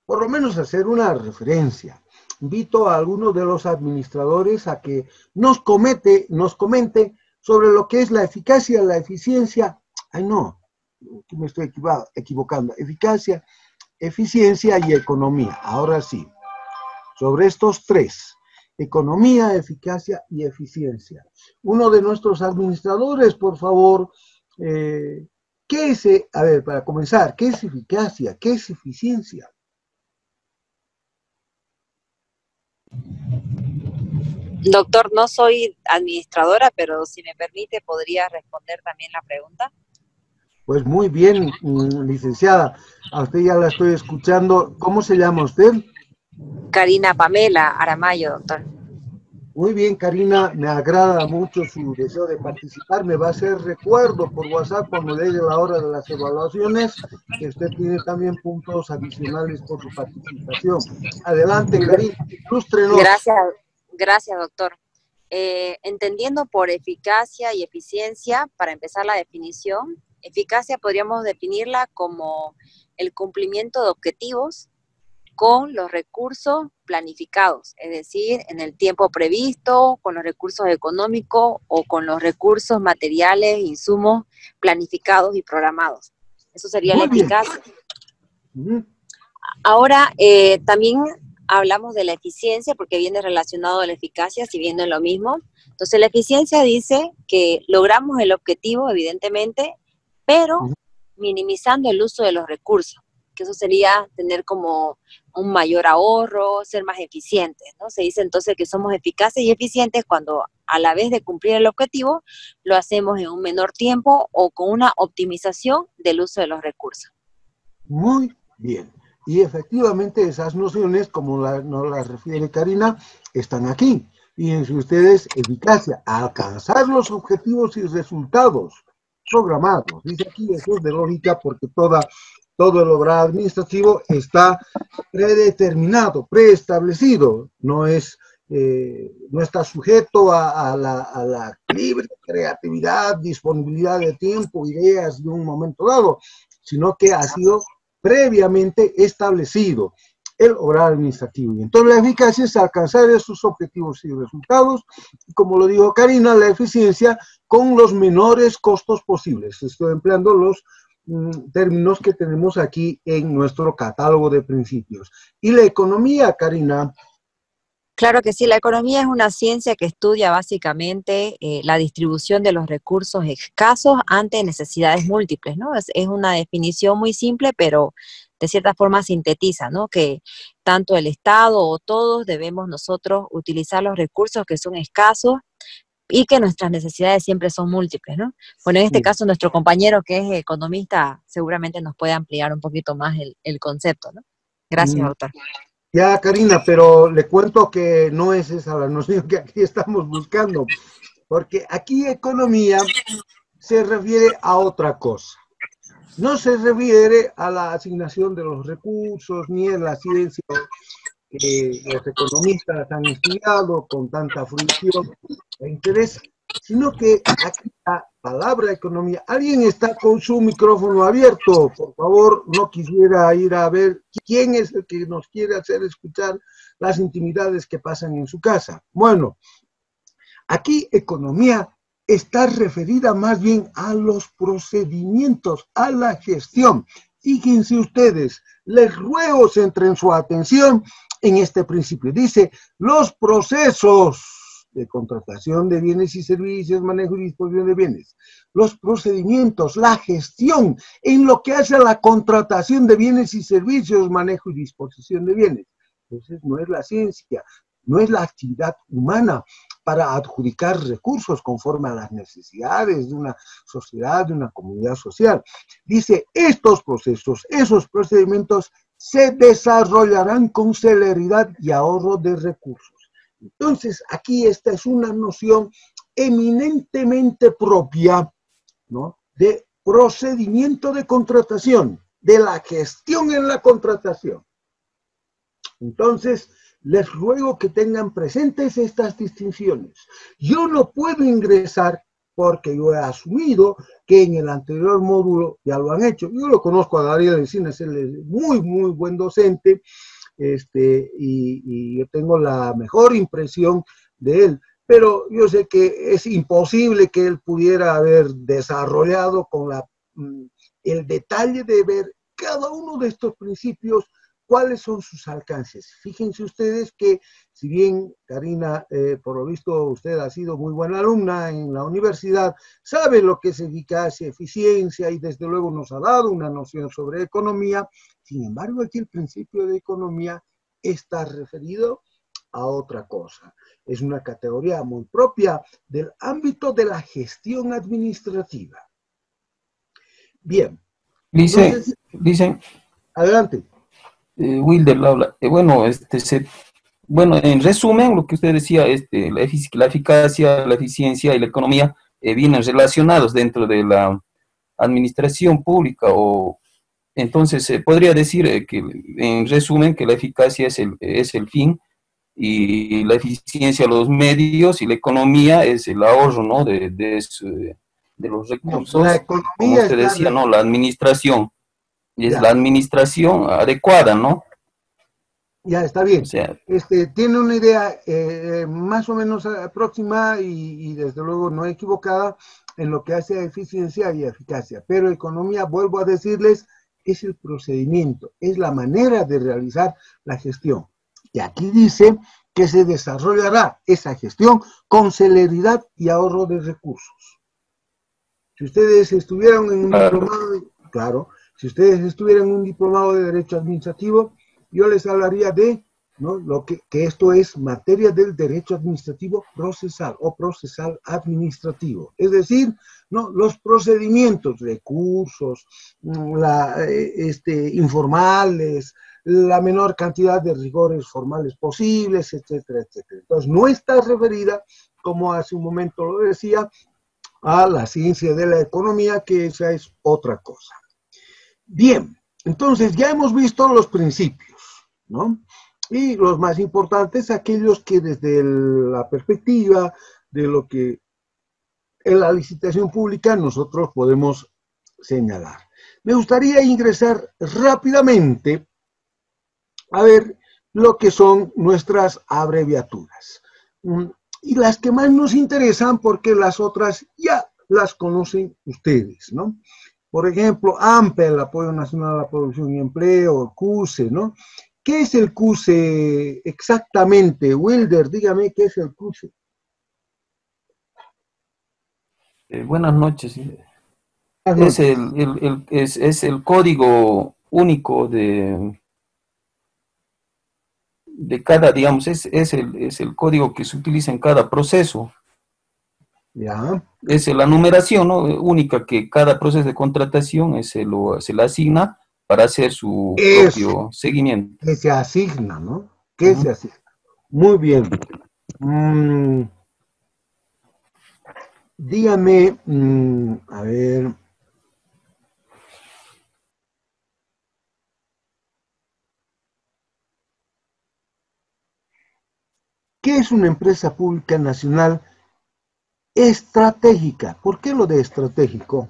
por lo menos hacer una referencia. Invito a algunos de los administradores a que nos comente sobre lo que es la eficacia, la eficiencia. Ay, no, que me estoy equivocando. Eficacia, eficiencia y economía. Ahora sí, sobre estos 3. Economía, eficacia y eficiencia. Uno de nuestros administradores, por favor, para comenzar, ¿qué es eficacia? ¿Qué es eficiencia? Doctor, no soy administradora, pero si me permite, ¿podría responder también la pregunta? Pues muy bien, licenciada. A usted ya la estoy escuchando. ¿Cómo se llama usted? Karina Pamela Aramayo, doctor. Muy bien, Karina, me agrada mucho su deseo de participar. Me va a hacer recuerdo por WhatsApp cuando llegue la hora de las evaluaciones, que usted tiene también puntos adicionales por su participación. Adelante, Karina, ilústrenos. Gracias, doctor. Entendiendo por eficacia y eficiencia, para empezar la definición, eficacia podríamos definirla como el cumplimiento de objetivos con los recursos planificados, es decir, en el tiempo previsto, con los recursos económicos o con los recursos materiales, insumos planificados y programados. Eso sería la eficacia. Ahora, también hablamos de la eficiencia porque viene relacionado a la eficacia, si bien no es lo mismo. Entonces, la eficiencia dice que logramos el objetivo, evidentemente, pero minimizando el uso de los recursos, que eso sería tener como un mayor ahorro, ser más eficientes, ¿no? Se dice entonces que somos eficaces y eficientes cuando a la vez de cumplir el objetivo, lo hacemos en un menor tiempo o con una optimización del uso de los recursos. Muy bien. Y efectivamente esas nociones, como nos las refiere Karina, están aquí. Fíjense ustedes, eficacia, alcanzar los objetivos y resultados programados. Dice aquí, eso es de lógica porque todo el obrar administrativo está predeterminado, preestablecido, no está sujeto a la libre creatividad, disponibilidad de tiempo, ideas de un momento dado, sino que ha sido previamente establecido el obrar administrativo. Y entonces la eficacia es alcanzar esos objetivos y resultados, y como lo dijo Karina, la eficiencia con los menores costos posibles. Estoy empleando los términos que tenemos aquí en nuestro catálogo de principios. ¿Y la economía, Karina? Claro que sí, la economía es una ciencia que estudia básicamente la distribución de los recursos escasos ante necesidades múltiples, ¿no? Es una definición muy simple, pero de cierta forma sintetiza, ¿no? Que tanto el Estado o todos debemos nosotros utilizar los recursos que son escasos y que nuestras necesidades siempre son múltiples, ¿no? Bueno, en este caso nuestro compañero que es economista seguramente nos puede ampliar un poquito más el concepto, ¿no? Gracias, doctor. Ya, Karina, pero le cuento que no es esa la noción que aquí estamos buscando, porque aquí economía se refiere a otra cosa. No se refiere a la asignación de los recursos, ni en la ciencia que los economistas han estudiado con tanta fruición e interés, sino que aquí la palabra economía, alguien está con su micrófono abierto, por favor, no quisiera ir a ver quién es el que nos quiere hacer escuchar las intimidades que pasan en su casa. Bueno, aquí economía está referida más bien a los procedimientos, a la gestión. Fíjense ustedes, les ruego centren su atención en este principio. Dice, los procesos de contratación de bienes y servicios, manejo y disposición de bienes, los procedimientos, la gestión en lo que hace a la contratación de bienes y servicios, manejo y disposición de bienes. Entonces no es la ciencia, no es la actividad humana para adjudicar recursos conforme a las necesidades de una sociedad, de una comunidad social. Dice, estos procesos, esos procedimientos se desarrollarán con celeridad y ahorro de recursos. Entonces, aquí esta es una noción eminentemente propia, ¿no?, de procedimiento de contratación, de la gestión en la contratación. Entonces, les ruego que tengan presentes estas distinciones. Yo no puedo ingresar porque yo he asumido que en el anterior módulo ya lo han hecho. Yo lo conozco a Darío Encinas, él es muy, muy buen docente, y yo tengo la mejor impresión de él. Pero yo sé que es imposible que él pudiera haber desarrollado con el detalle de ver cada uno de estos principios, cuáles son sus alcances. Fíjense ustedes que, si bien Karina, por lo visto usted ha sido muy buena alumna en la universidad, sabe lo que es eficacia, eficiencia, y desde luego nos ha dado una noción sobre economía. Sin embargo, aquí el principio de economía está referido a otra cosa. Es una categoría muy propia del ámbito de la gestión administrativa. Bien. Dicen. Adelante. Wilder habla. Bueno, en resumen, lo que usted decía, la eficacia, la eficiencia y la economía vienen relacionados dentro de la administración pública, o entonces se podría decir que, en resumen, que la eficacia es el fin, y la eficiencia los medios, y la economía es el ahorro, ¿no?, de los recursos. La economía, como usted decía, ¿no?, la administración. Y es ya, la administración adecuada, ¿no? Ya, está bien. O sea, tiene una idea más o menos próxima y desde luego no equivocada en lo que hace a eficiencia y eficacia. Pero economía, vuelvo a decirles, es el procedimiento, es la manera de realizar la gestión. Y aquí dice que se desarrollará esa gestión con celeridad y ahorro de recursos. Si ustedes estuvieran en un diplomado, claro, si ustedes estuvieran en un diplomado de Derecho Administrativo, yo les hablaría de, ¿no?, lo que esto es materia del derecho administrativo procesal o procesal administrativo. Es decir, ¿no?, los procedimientos, recursos, informales, la menor cantidad de rigores formales posibles, etcétera, etcétera. Entonces, no está referida, como hace un momento lo decía, a la ciencia de la economía, que esa es otra cosa. Bien, entonces ya hemos visto los principios, ¿no? Y los más importantes, aquellos que desde la perspectiva de lo que en la licitación pública nosotros podemos señalar. Me gustaría ingresar rápidamente a ver lo que son nuestras abreviaturas. Y las que más nos interesan, porque las otras ya las conocen ustedes, ¿no? Por ejemplo, AMPE, el Apoyo Nacional a la Producción y Empleo, el CUSE, ¿no? ¿Qué es el CUSE exactamente? Wilder, dígame, ¿qué es el CUSE? buenas noches. Es el código único de cada, digamos, es el código que se utiliza en cada proceso. Ya. Es la numeración, ¿no?, única que cada proceso de contratación se le asigna para hacer su propio seguimiento. Que se asigna, ¿no? Que se asigna. Muy bien. Dígame, a ver. ¿Qué es una empresa pública nacional estratégica? ¿Por qué lo de estratégico?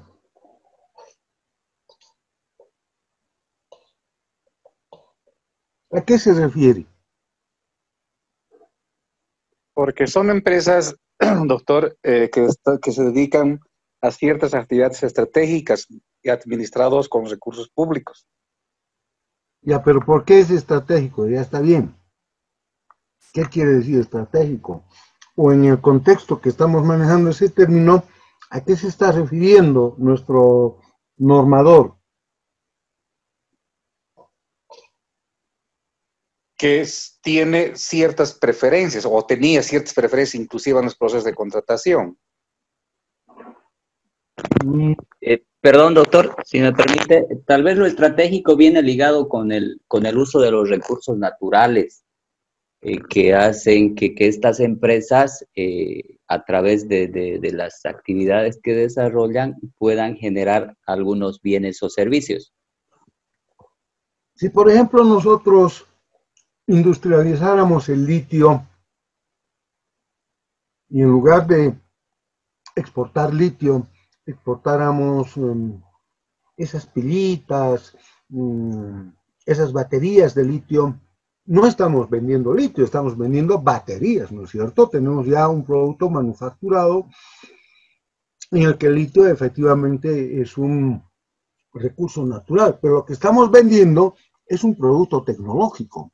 ¿A qué se refiere? Porque son empresas, doctor, que se dedican a ciertas actividades estratégicas y administrados con recursos públicos. Ya, pero ¿por qué es estratégico? Ya está bien. ¿Qué quiere decir estratégico? O en el contexto que estamos manejando ese término, ¿a qué se está refiriendo nuestro normador? Que tiene ciertas preferencias, o tenía ciertas preferencias inclusive en los procesos de contratación. Perdón, doctor, si me permite, tal vez lo estratégico viene ligado con el uso de los recursos naturales que hacen que estas empresas, a través de las actividades que desarrollan, puedan generar algunos bienes o servicios. Si, por ejemplo, nosotros industrializáramos el litio y en lugar de exportar litio, exportáramos esas pilitas, esas baterías de litio, no estamos vendiendo litio, estamos vendiendo baterías, ¿no es cierto? Tenemos ya un producto manufacturado en el que el litio efectivamente es un recurso natural, pero lo que estamos vendiendo es un producto tecnológico.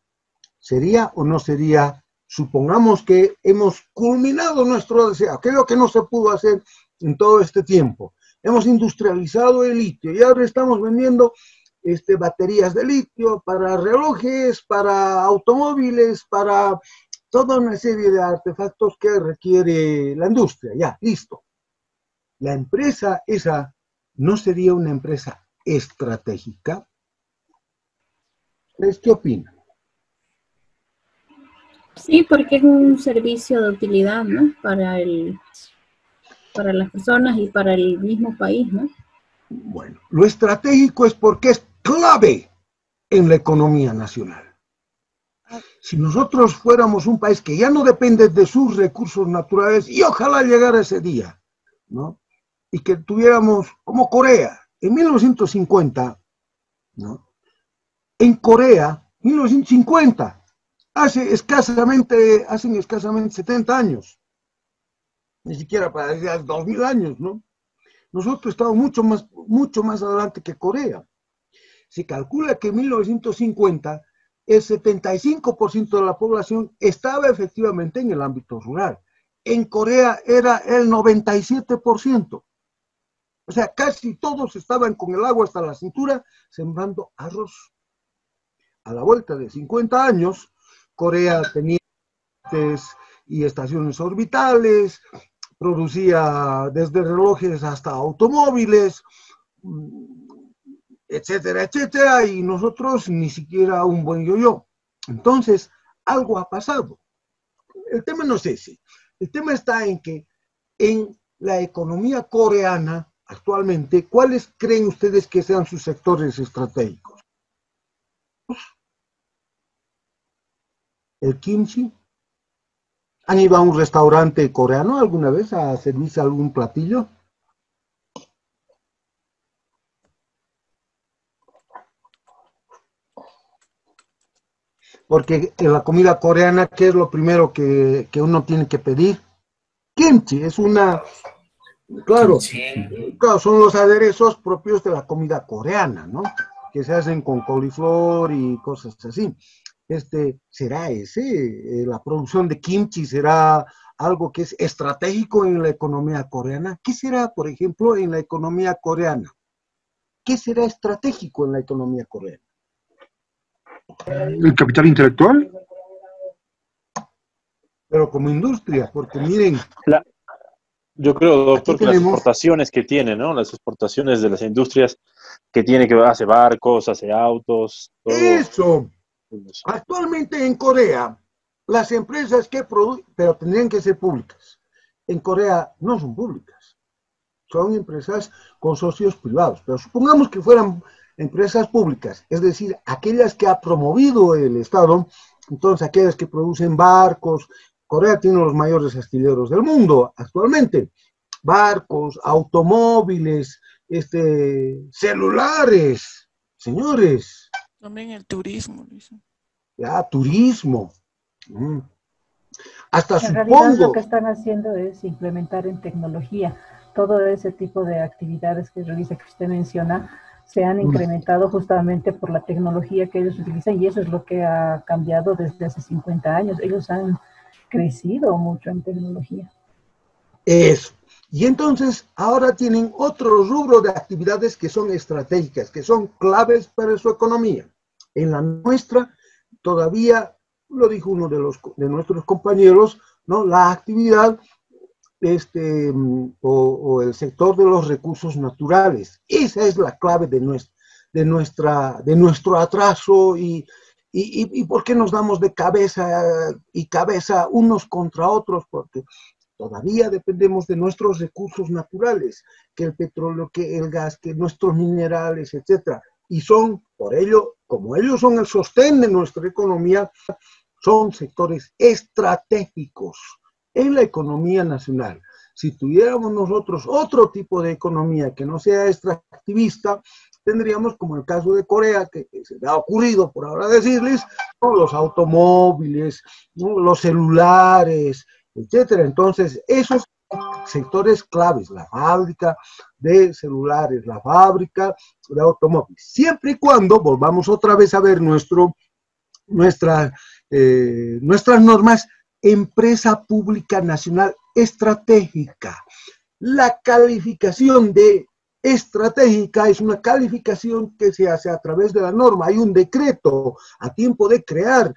¿Sería o no sería? Supongamos que hemos culminado nuestro deseo, aquello que no se pudo hacer en todo este tiempo. Hemos industrializado el litio y ahora estamos vendiendo baterías de litio para relojes, para automóviles, para toda una serie de artefactos que requiere la industria. Ya, listo. La empresa esa no sería una empresa estratégica. ¿Qué opinan? Sí, porque es un servicio de utilidad, ¿no? Para las personas y para el mismo país, ¿no? Bueno, lo estratégico es porque es clave en la economía nacional. Si nosotros fuéramos un país que ya no depende de sus recursos naturales, y ojalá llegara ese día, ¿no? Y que tuviéramos, como Corea, en 1950, ¿no? En Corea, 1950, hacen escasamente 70 años, ni siquiera para decir 2000 años, ¿no? Nosotros estamos mucho más adelante que Corea. Se calcula que en 1950 el 75% de la población estaba efectivamente en el ámbito rural. En Corea era el 97%. O sea, casi todos estaban con el agua hasta la cintura sembrando arroz. A la vuelta de 50 años, Corea tenía y estaciones orbitales, producía desde relojes hasta automóviles, etcétera, etcétera, y nosotros ni siquiera un buen yo-yo. Entonces, algo ha pasado. El tema no es ese. El tema está en que en la economía coreana, actualmente, ¿cuáles creen ustedes que sean sus sectores estratégicos? ¿El kimchi? ¿Han ido a un restaurante coreano alguna vez a servirse algún platillo? Porque en la comida coreana, ¿qué es lo primero que uno tiene que pedir? Kimchi, es una... Claro, claro, son los aderezos propios de la comida coreana, ¿no? Que se hacen con coliflor y cosas así. ¿Será la producción de kimchi será algo que es estratégico en la economía coreana? ¿Qué será, por ejemplo, en la economía coreana? ¿Qué será estratégico en la economía coreana? ¿El capital intelectual? Pero como industria, porque miren... Yo creo, doctor, que las tenemos... exportaciones que tiene, ¿no? Las exportaciones de las industrias que tiene, que hace barcos, hace autos, todo. ¡Eso! Actualmente en Corea, las empresas que producen, pero tendrían que ser públicas. En Corea no son públicas, son empresas con socios privados. Pero supongamos que fueran empresas públicas, es decir, aquellas que ha promovido el Estado, entonces aquellas que producen barcos. Corea tiene los mayores astilleros del mundo actualmente. Barcos, automóviles, celulares, señores. También el turismo, dicen. Ya, turismo. Hasta En realidad lo que están haciendo es implementar en tecnología todo ese tipo de actividades que realiza, que usted menciona, se han incrementado justamente por la tecnología que ellos utilizan, y eso es lo que ha cambiado desde hace 50 años. Ellos han crecido mucho en tecnología. Eso. Y entonces ahora tienen otro rubro de actividades que son estratégicas, que son claves para su economía. En la nuestra, todavía, lo dijo uno de nuestros compañeros, ¿no? La actividad o el sector de los recursos naturales. Esa es la clave de nuestro atraso y por qué nos damos de cabeza unos contra otros, porque todavía dependemos de nuestros recursos naturales, que el petróleo, que el gas, que nuestros minerales, etcétera. Y son, por ello, como ellos son el sostén de nuestra economía, son sectores estratégicos en la economía nacional. Si tuviéramos nosotros otro tipo de economía que no sea extractivista, tendríamos, como el caso de Corea, que se me ha ocurrido por ahora decirles, ¿no?, los automóviles, ¿no?, los celulares, etcétera. Entonces, esos sectores claves, la fábrica de celulares, la fábrica de automóviles, siempre y cuando volvamos otra vez a ver nuestras normas, empresa pública nacional estratégica. La calificación de estratégica es una calificación que se hace a través de la norma. Hay un decreto a tiempo de crear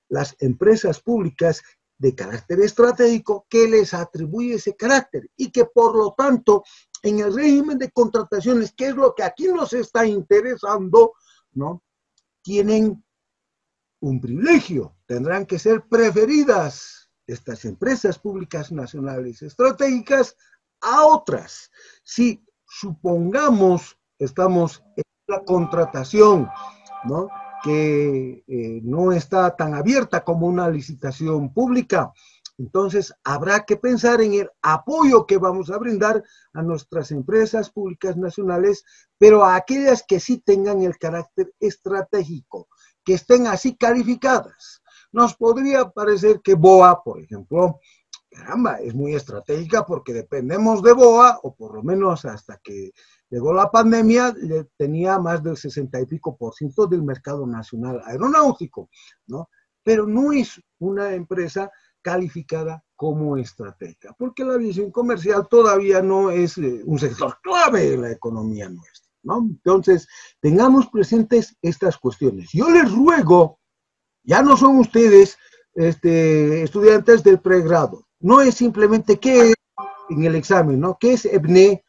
las empresas públicas de carácter estratégico que les atribuye ese carácter y que por lo tanto en el régimen de contrataciones, que es lo que aquí nos está interesando, ¿no?, tienen un privilegio, tendrán que ser preferidas estas empresas públicas nacionales estratégicas a otras. Si supongamos estamos en la contratación, ¿no?, que no está tan abierta como una licitación pública, entonces habrá que pensar en el apoyo que vamos a brindar a nuestras empresas públicas nacionales, pero a aquellas que sí tengan el carácter estratégico, que estén así calificadas. Nos podría parecer que BOA, por ejemplo, caramba, es muy estratégica porque dependemos de BOA, o por lo menos hasta que llegó la pandemia, tenía más del 60 y pico % del mercado nacional aeronáutico, ¿no? Pero no es una empresa calificada como estratégica, porque la aviación comercial todavía no es un sector clave en la economía nuestra, ¿no? Entonces, tengamos presentes estas cuestiones. Yo les ruego, ya no son ustedes estudiantes del pregrado, no es simplemente qué es en el examen, ¿no? ¿Qué es EBNE?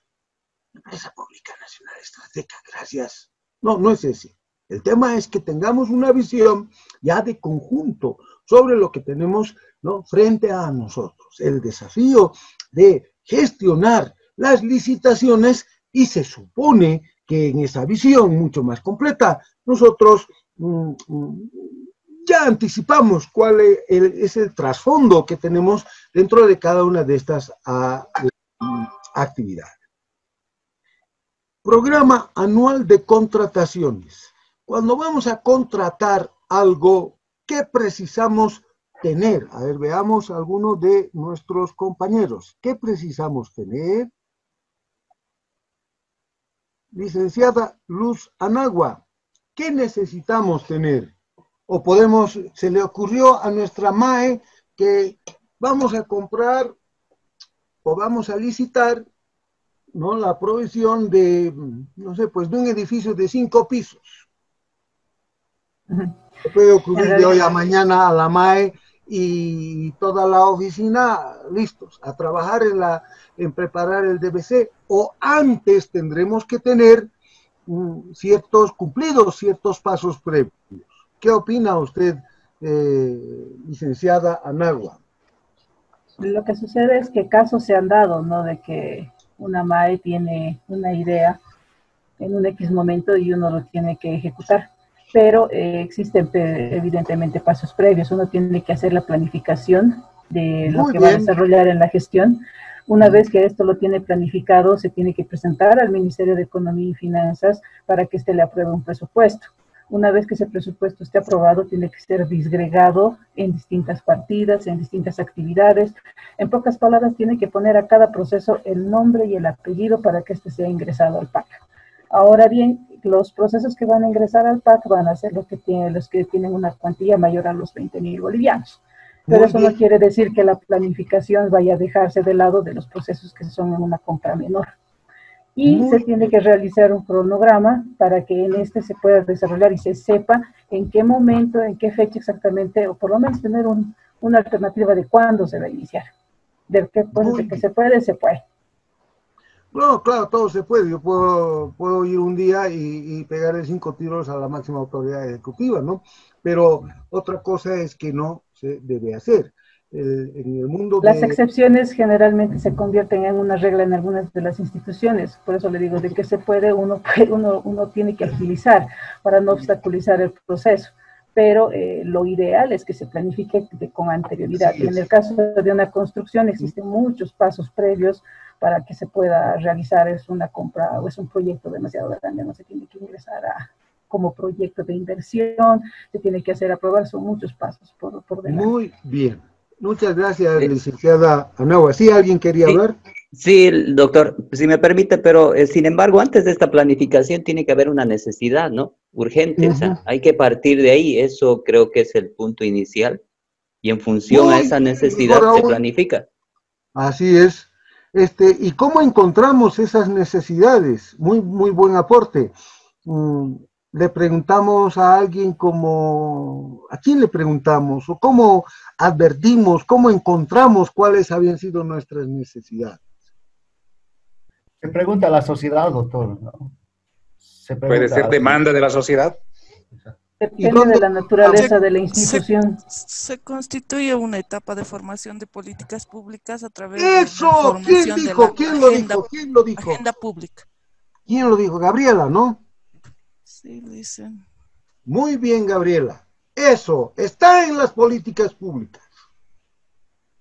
Empresa Pública Nacional Estratégica, gracias. No, no es ese. El tema es que tengamos una visión ya de conjunto sobre lo que tenemos, ¿no?, frente a nosotros. El desafío de gestionar las licitaciones, y se supone que en esa visión mucho más completa nosotros ya anticipamos cuál es el trasfondo que tenemos dentro de cada una de estas actividades. Programa anual de contrataciones. Cuando vamos a contratar algo, ¿qué precisamos tener? A ver, veamos a algunos de nuestros compañeros. ¿Qué precisamos tener? Licenciada Luz Anagua, ¿qué necesitamos tener? O podemos, se le ocurrió a nuestra MAE que vamos a comprar o vamos a licitar, ¿no?, la provisión de, no sé, pues de un edificio de 5 pisos. Se puede ocurrir de hoy a mañana a la MAE y toda la oficina listos a trabajar en preparar el DBC, o antes tendremos que tener ciertos pasos previos. ¿Qué opina usted, licenciada Anagua? Lo que sucede es que casos se han dado, ¿no?, de que una MAE tiene una idea en un X momento y uno lo tiene que ejecutar. Pero existen evidentemente pasos previos. Uno tiene que hacer la planificación de lo que va a desarrollar en la gestión. Una vez que esto lo tiene planificado, se tiene que presentar al Ministerio de Economía y Finanzas para que éste le apruebe un presupuesto. Una vez que ese presupuesto esté aprobado, tiene que ser disgregado en distintas partidas, en distintas actividades. En pocas palabras, tiene que poner a cada proceso el nombre y el apellido para que éste sea ingresado al PAC. Ahora bien, los procesos que van a ingresar al PAC van a ser los que tienen una cuantía mayor a los 20.000 bolivianos. Pero eso no quiere decir que la planificación vaya a dejarse de lado de los procesos que son en una compra menor. Y se tiene que realizar un cronograma para que en este se pueda desarrollar y se sepa en qué momento, en qué fecha exactamente, o por lo menos tener una alternativa de cuándo se va a iniciar. de que se puede, se puede. No, claro, todo se puede. Yo puedo ir un día y pegarle 5 tiros a la máxima autoridad ejecutiva, ¿no? Pero otra cosa es que no se debe hacer. En el mundo Las excepciones generalmente se convierten en una regla en algunas de las instituciones. Por eso le digo, de que se puede, uno tiene que agilizar para no obstaculizar el proceso. Pero lo ideal es que se planifique con anterioridad. Y en el caso de una construcción existen muchos pasos previos para que se pueda realizar. Es una compra o es un proyecto demasiado grande, no se tiene que ingresar como proyecto de inversión, se tiene que hacer aprobar, son muchos pasos por delante. Muy bien. Muchas gracias, licenciada Anagua. ¿Sí alguien quería hablar? Sí, doctor, si me permite, pero sin embargo, antes de esta planificación tiene que haber una necesidad, ¿no? Urgente, o sea, hay que partir de ahí, eso creo que es el punto inicial, y en función a esa necesidad se planifica. Así es. ¿Y cómo encontramos esas necesidades? Muy buen aporte. Le preguntamos a alguien ¿a quién le preguntamos? ¿O cómo advertimos, cómo encontramos cuáles habían sido nuestras necesidades? Se pregunta a la sociedad, doctor, ¿no? ¿Puede ser demanda de la sociedad? Depende de la naturaleza de la institución. Se constituye una etapa de formación de políticas públicas a través ¡Eso! de ¿Quién dijo? ¿Quién lo dijo? ¿Quién lo dijo? Agenda pública. ¿Quién lo dijo? Gabriela, ¿no? Sí, lo dicen. Muy bien, Gabriela. Eso está en las políticas públicas.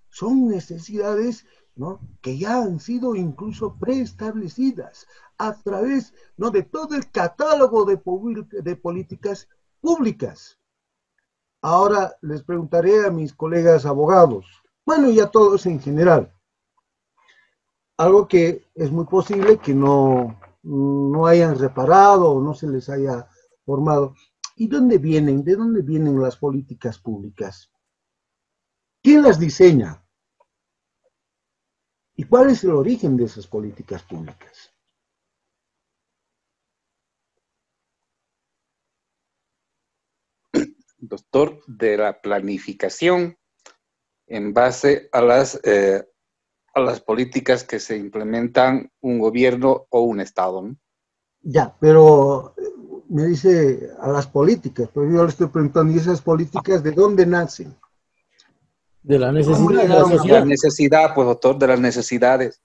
Son necesidades, ¿no?, que ya han sido incluso preestablecidas a través, ¿no?, de todo el catálogo de políticas públicas. Ahora les preguntaré a mis colegas abogados, bueno, y a todos en general, algo que es muy posible que no hayan reparado o no se les haya formado. ¿Y dónde vienen? ¿De dónde vienen las políticas públicas? ¿Quién las diseña? ¿Y cuál es el origen de esas políticas públicas? Doctor, de la planificación en base a las políticas que se implementan un gobierno o un Estado, ¿no? Ya, pero me dice a las políticas, pero yo le estoy preguntando, ¿y esas políticas de dónde nacen? De la necesidad de la sociedad. De la necesidad, pues, doctor, de las necesidades.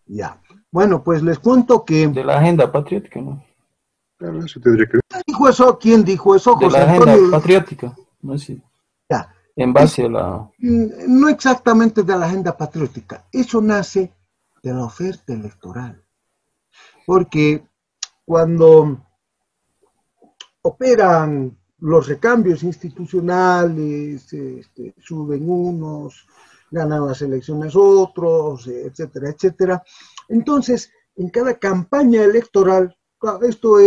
Ya. Bueno, pues les cuento que... De la agenda patriótica, ¿no? Claro, eso tendría que ver. ¿Quién dijo eso? ¿Quién dijo eso? De José la agenda Antonio patriótica, no sé. Ya. En base a la... No exactamente de la agenda patriótica. Eso nace de la oferta electoral. Porque cuando operan los recambios institucionales, suben unos, ganan las elecciones otros, etcétera, etcétera. Entonces, en cada campaña electoral, esto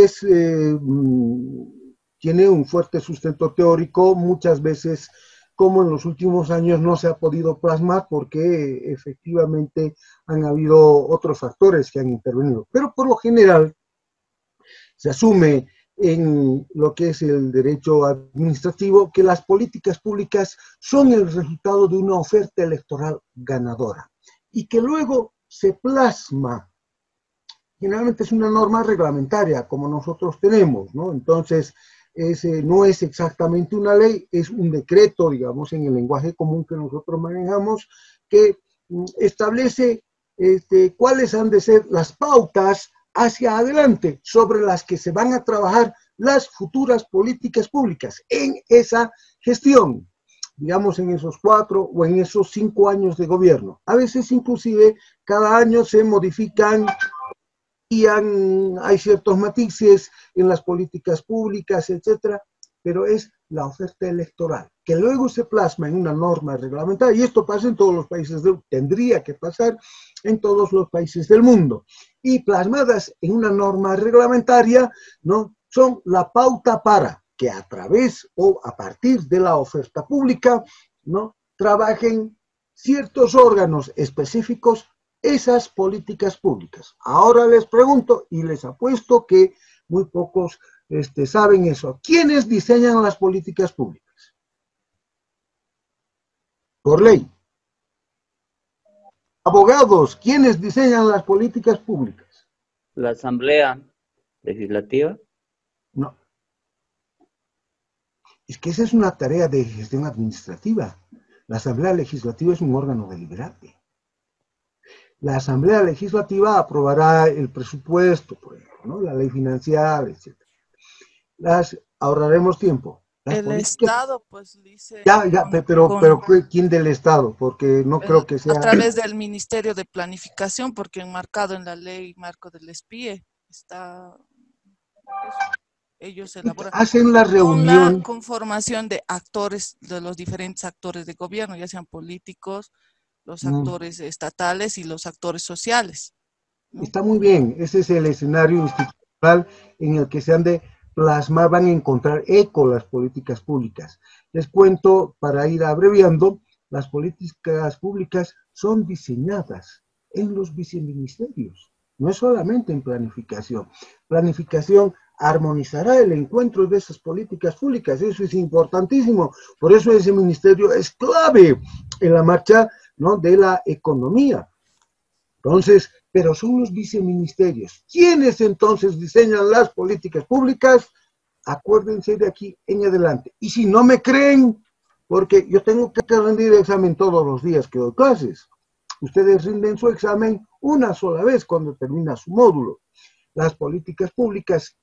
tiene un fuerte sustento teórico, muchas veces, como en los últimos años, no se ha podido plasmar porque efectivamente han habido otros factores que han intervenido. Pero por lo general, se asume en lo que es el derecho administrativo que las políticas públicas son el resultado de una oferta electoral ganadora y que luego se plasma. Generalmente es una norma reglamentaria como nosotros tenemos, ¿no? Entonces, no es exactamente una ley, es un decreto, digamos, en el lenguaje común que nosotros manejamos, que establece cuáles han de ser las pautas hacia adelante sobre las que se van a trabajar las futuras políticas públicas en esa gestión, digamos en esos 4 o en esos 5 años de gobierno. A veces inclusive cada año se modifican y hay ciertos matices en las políticas públicas, etcétera, pero es la oferta electoral, que luego se plasma en una norma reglamentaria, y esto pasa en todos los países, tendría que pasar en todos los países del mundo, y plasmadas en una norma reglamentaria, ¿no?, son la pauta para que a través o a partir de la oferta pública, ¿no?, trabajen ciertos órganos específicos esas políticas públicas. Ahora les pregunto, y les apuesto que muy pocos saben eso. ¿Quiénes diseñan las políticas públicas? Por ley. Abogados, ¿quiénes diseñan las políticas públicas? La Asamblea Legislativa. No. Es que esa es una tarea de gestión administrativa. La Asamblea Legislativa es un órgano deliberante. La Asamblea Legislativa aprobará el presupuesto, por ejemplo, ¿no? La ley financiera, etc. Ahorraremos tiempo. El Estado, pues, dice... Pero ¿quién del Estado? Porque no creo que sea... A través del Ministerio de Planificación, porque enmarcado en la ley marco del SPIE, está... Ellos elaboran... Hacen la reunión... Una conformación de actores, de los diferentes actores de gobierno, ya sean políticos, los actores estatales y los actores sociales, ¿no? Está muy bien, ese es el escenario institucional en el que se han de plasmar, van a encontrar eco las políticas públicas. Les cuento, para ir abreviando, las políticas públicas son diseñadas en los viceministerios, no es solamente en planificación. Planificación armonizará el encuentro de esas políticas públicas, eso es importantísimo, por eso ese ministerio es clave en la marcha, ¿no?, de la economía. Entonces, pero son los viceministerios. ¿Quiénes entonces diseñan las políticas públicas? Acuérdense de aquí en adelante. Y si no me creen, porque yo tengo que rendir examen todos los días que doy clases. Ustedes rinden su examen una sola vez cuando termina su módulo. Las políticas públicas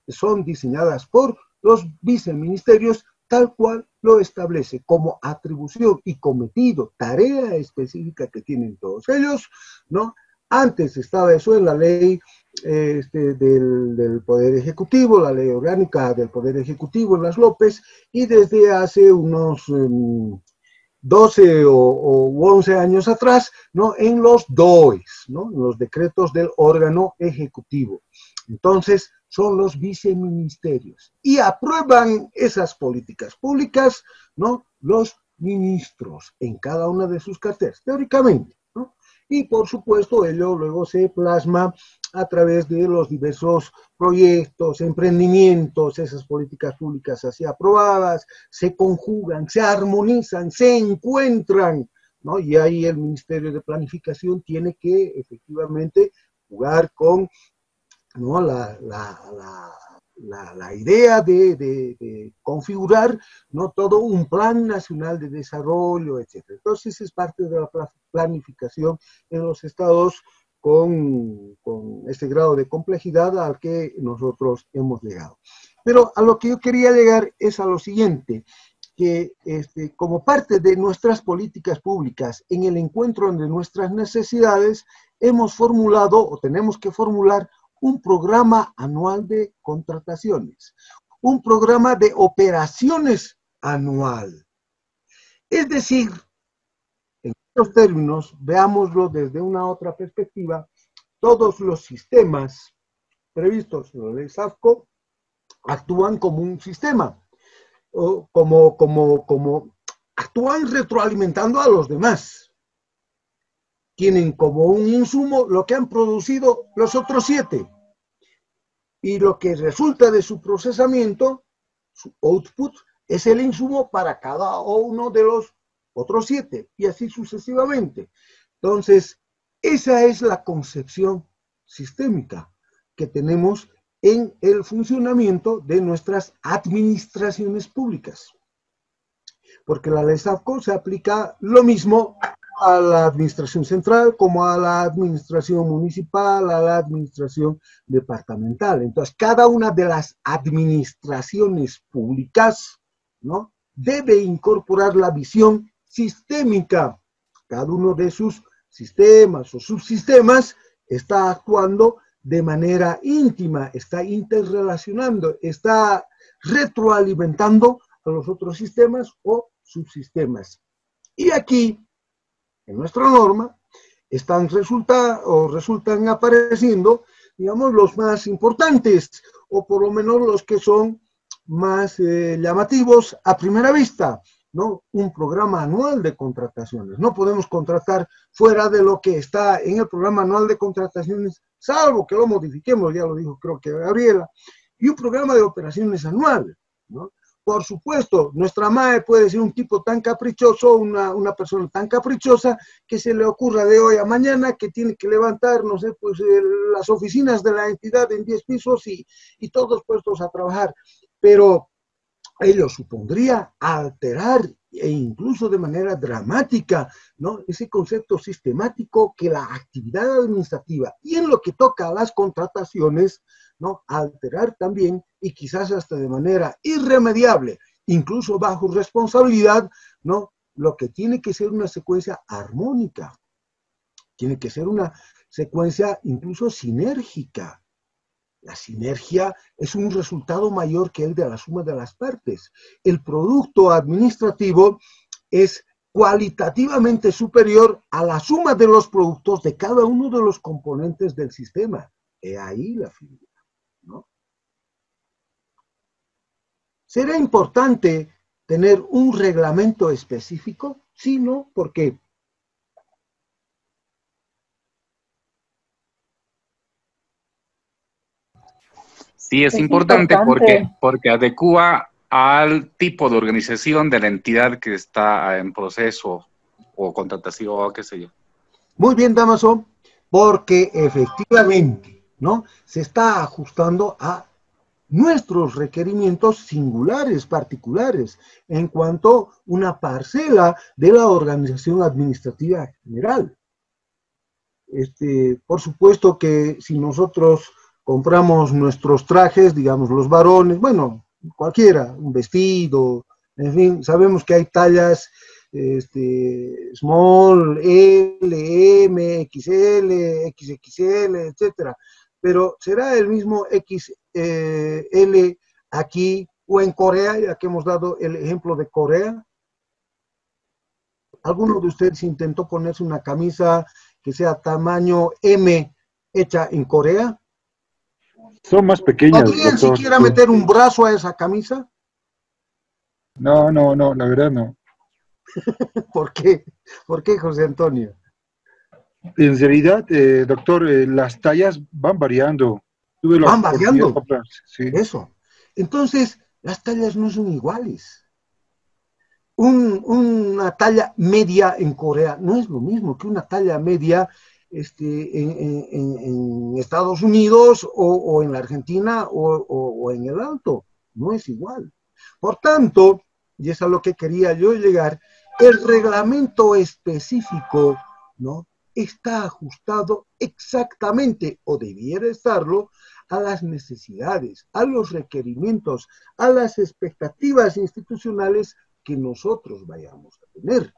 son diseñadas por los viceministerios tal cual lo establece como atribución y cometido, tarea específica que tienen todos ellos, ¿no? Antes estaba eso en la ley del Poder Ejecutivo, la ley orgánica del Poder Ejecutivo en las López, y desde hace unos 12 u 11 años atrás, ¿no?, en los DOEs, ¿no?, en los decretos del órgano ejecutivo. Entonces, son los viceministerios. Y aprueban esas políticas públicas, ¿no?, los ministros en cada una de sus carteras, teóricamente, ¿no? Y por supuesto, ello luego se plasma a través de los diversos proyectos, emprendimientos, esas políticas públicas así aprobadas, se conjugan, se armonizan, se encuentran, ¿no? Y ahí el Ministerio de Planificación tiene que efectivamente jugar con, ¿no?, la idea de configurar, ¿no?, todo un plan nacional de desarrollo, etc. Entonces es parte de la planificación en los estados con este grado de complejidad al que nosotros hemos llegado. Pero a lo que yo quería llegar es a lo siguiente, que como parte de nuestras políticas públicas, en el encuentro de nuestras necesidades, hemos formulado o tenemos que formular un programa anual de contrataciones, un programa de operaciones anual. Es decir, en estos términos, veámoslo desde una otra perspectiva, todos los sistemas previstos en la ley SAFCO actúan como un sistema, o como actúan retroalimentando a los demás. Tienen como un insumo lo que han producido los otros 7. Y lo que resulta de su procesamiento, su output, es el insumo para cada uno de los otros 7, y así sucesivamente. Entonces, esa es la concepción sistémica que tenemos en el funcionamiento de nuestras administraciones públicas. Porque la ley SAFCO se aplica lo mismo a la administración central, como a la administración municipal, a la administración departamental. Entonces, cada una de las administraciones públicas, ¿no?, debe incorporar la visión sistémica. Cada uno de sus sistemas o subsistemas está actuando de manera íntima, está interrelacionando, está retroalimentando a los otros sistemas o subsistemas. Y aquí, en nuestra norma, resultan apareciendo, digamos, los más importantes, o por lo menos los que son más llamativos a primera vista, ¿no? Un programa anual de contrataciones. No podemos contratar fuera de lo que está en el programa anual de contrataciones, salvo que lo modifiquemos, ya lo dijo creo que Gabriela, y un programa de operaciones anual, ¿no? Por supuesto, nuestra madre puede ser un tipo tan caprichoso, una persona tan caprichosa, que se le ocurra de hoy a mañana que tiene que levantar, no sé, pues las oficinas de la entidad en 10 pisos y todos puestos a trabajar. Pero ello supondría alterar e incluso de manera dramática, ¿no?, ese concepto sistemático que la actividad administrativa y en lo que toca a las contrataciones, ¿no?, alterar también y quizás hasta de manera irremediable, incluso bajo responsabilidad, ¿no?, lo que tiene que ser una secuencia armónica, tiene que ser una secuencia incluso sinérgica. La sinergia es un resultado mayor que el de la suma de las partes. El producto administrativo es cualitativamente superior a la suma de los productos de cada uno de los componentes del sistema. He ahí la figura, ¿no? ¿Será importante tener un reglamento específico? Sí, ¿no? ¿Por qué? Sí, es importante porque adecua al tipo de organización de la entidad que está en proceso o contratación o qué sé yo. Muy bien, Damaso, porque efectivamente, ¿no?, se está ajustando a nuestros requerimientos singulares, particulares, en cuanto a una parcela de la organización administrativa general. Por supuesto que si nosotros compramos nuestros trajes, digamos los varones, bueno, cualquiera, un vestido, en fin, sabemos que hay tallas small, L, M, XL, XXL, etcétera, pero ¿será el mismo XL aquí o en Corea, ya que hemos dado el ejemplo de Corea? ¿Alguno de ustedes intentó ponerse una camisa que sea tamaño M hecha en Corea? Son más pequeñas. ¿Podrían siquiera meter un brazo a esa camisa? No, la verdad no. ¿Por qué? ¿Por qué, José Antonio? En realidad, doctor, las tallas van variando. ¿Van variando? Sí. Eso. Entonces, las tallas no son iguales. Una talla media en Corea no es lo mismo que una talla media en Estados Unidos o en la Argentina o en el Alto. No es igual. Por tanto, y es a lo que quería yo llegar, el reglamento específico, ¿no?, está ajustado exactamente, o debiera estarlo, a las necesidades, a los requerimientos, a las expectativas institucionales que nosotros vayamos a tener.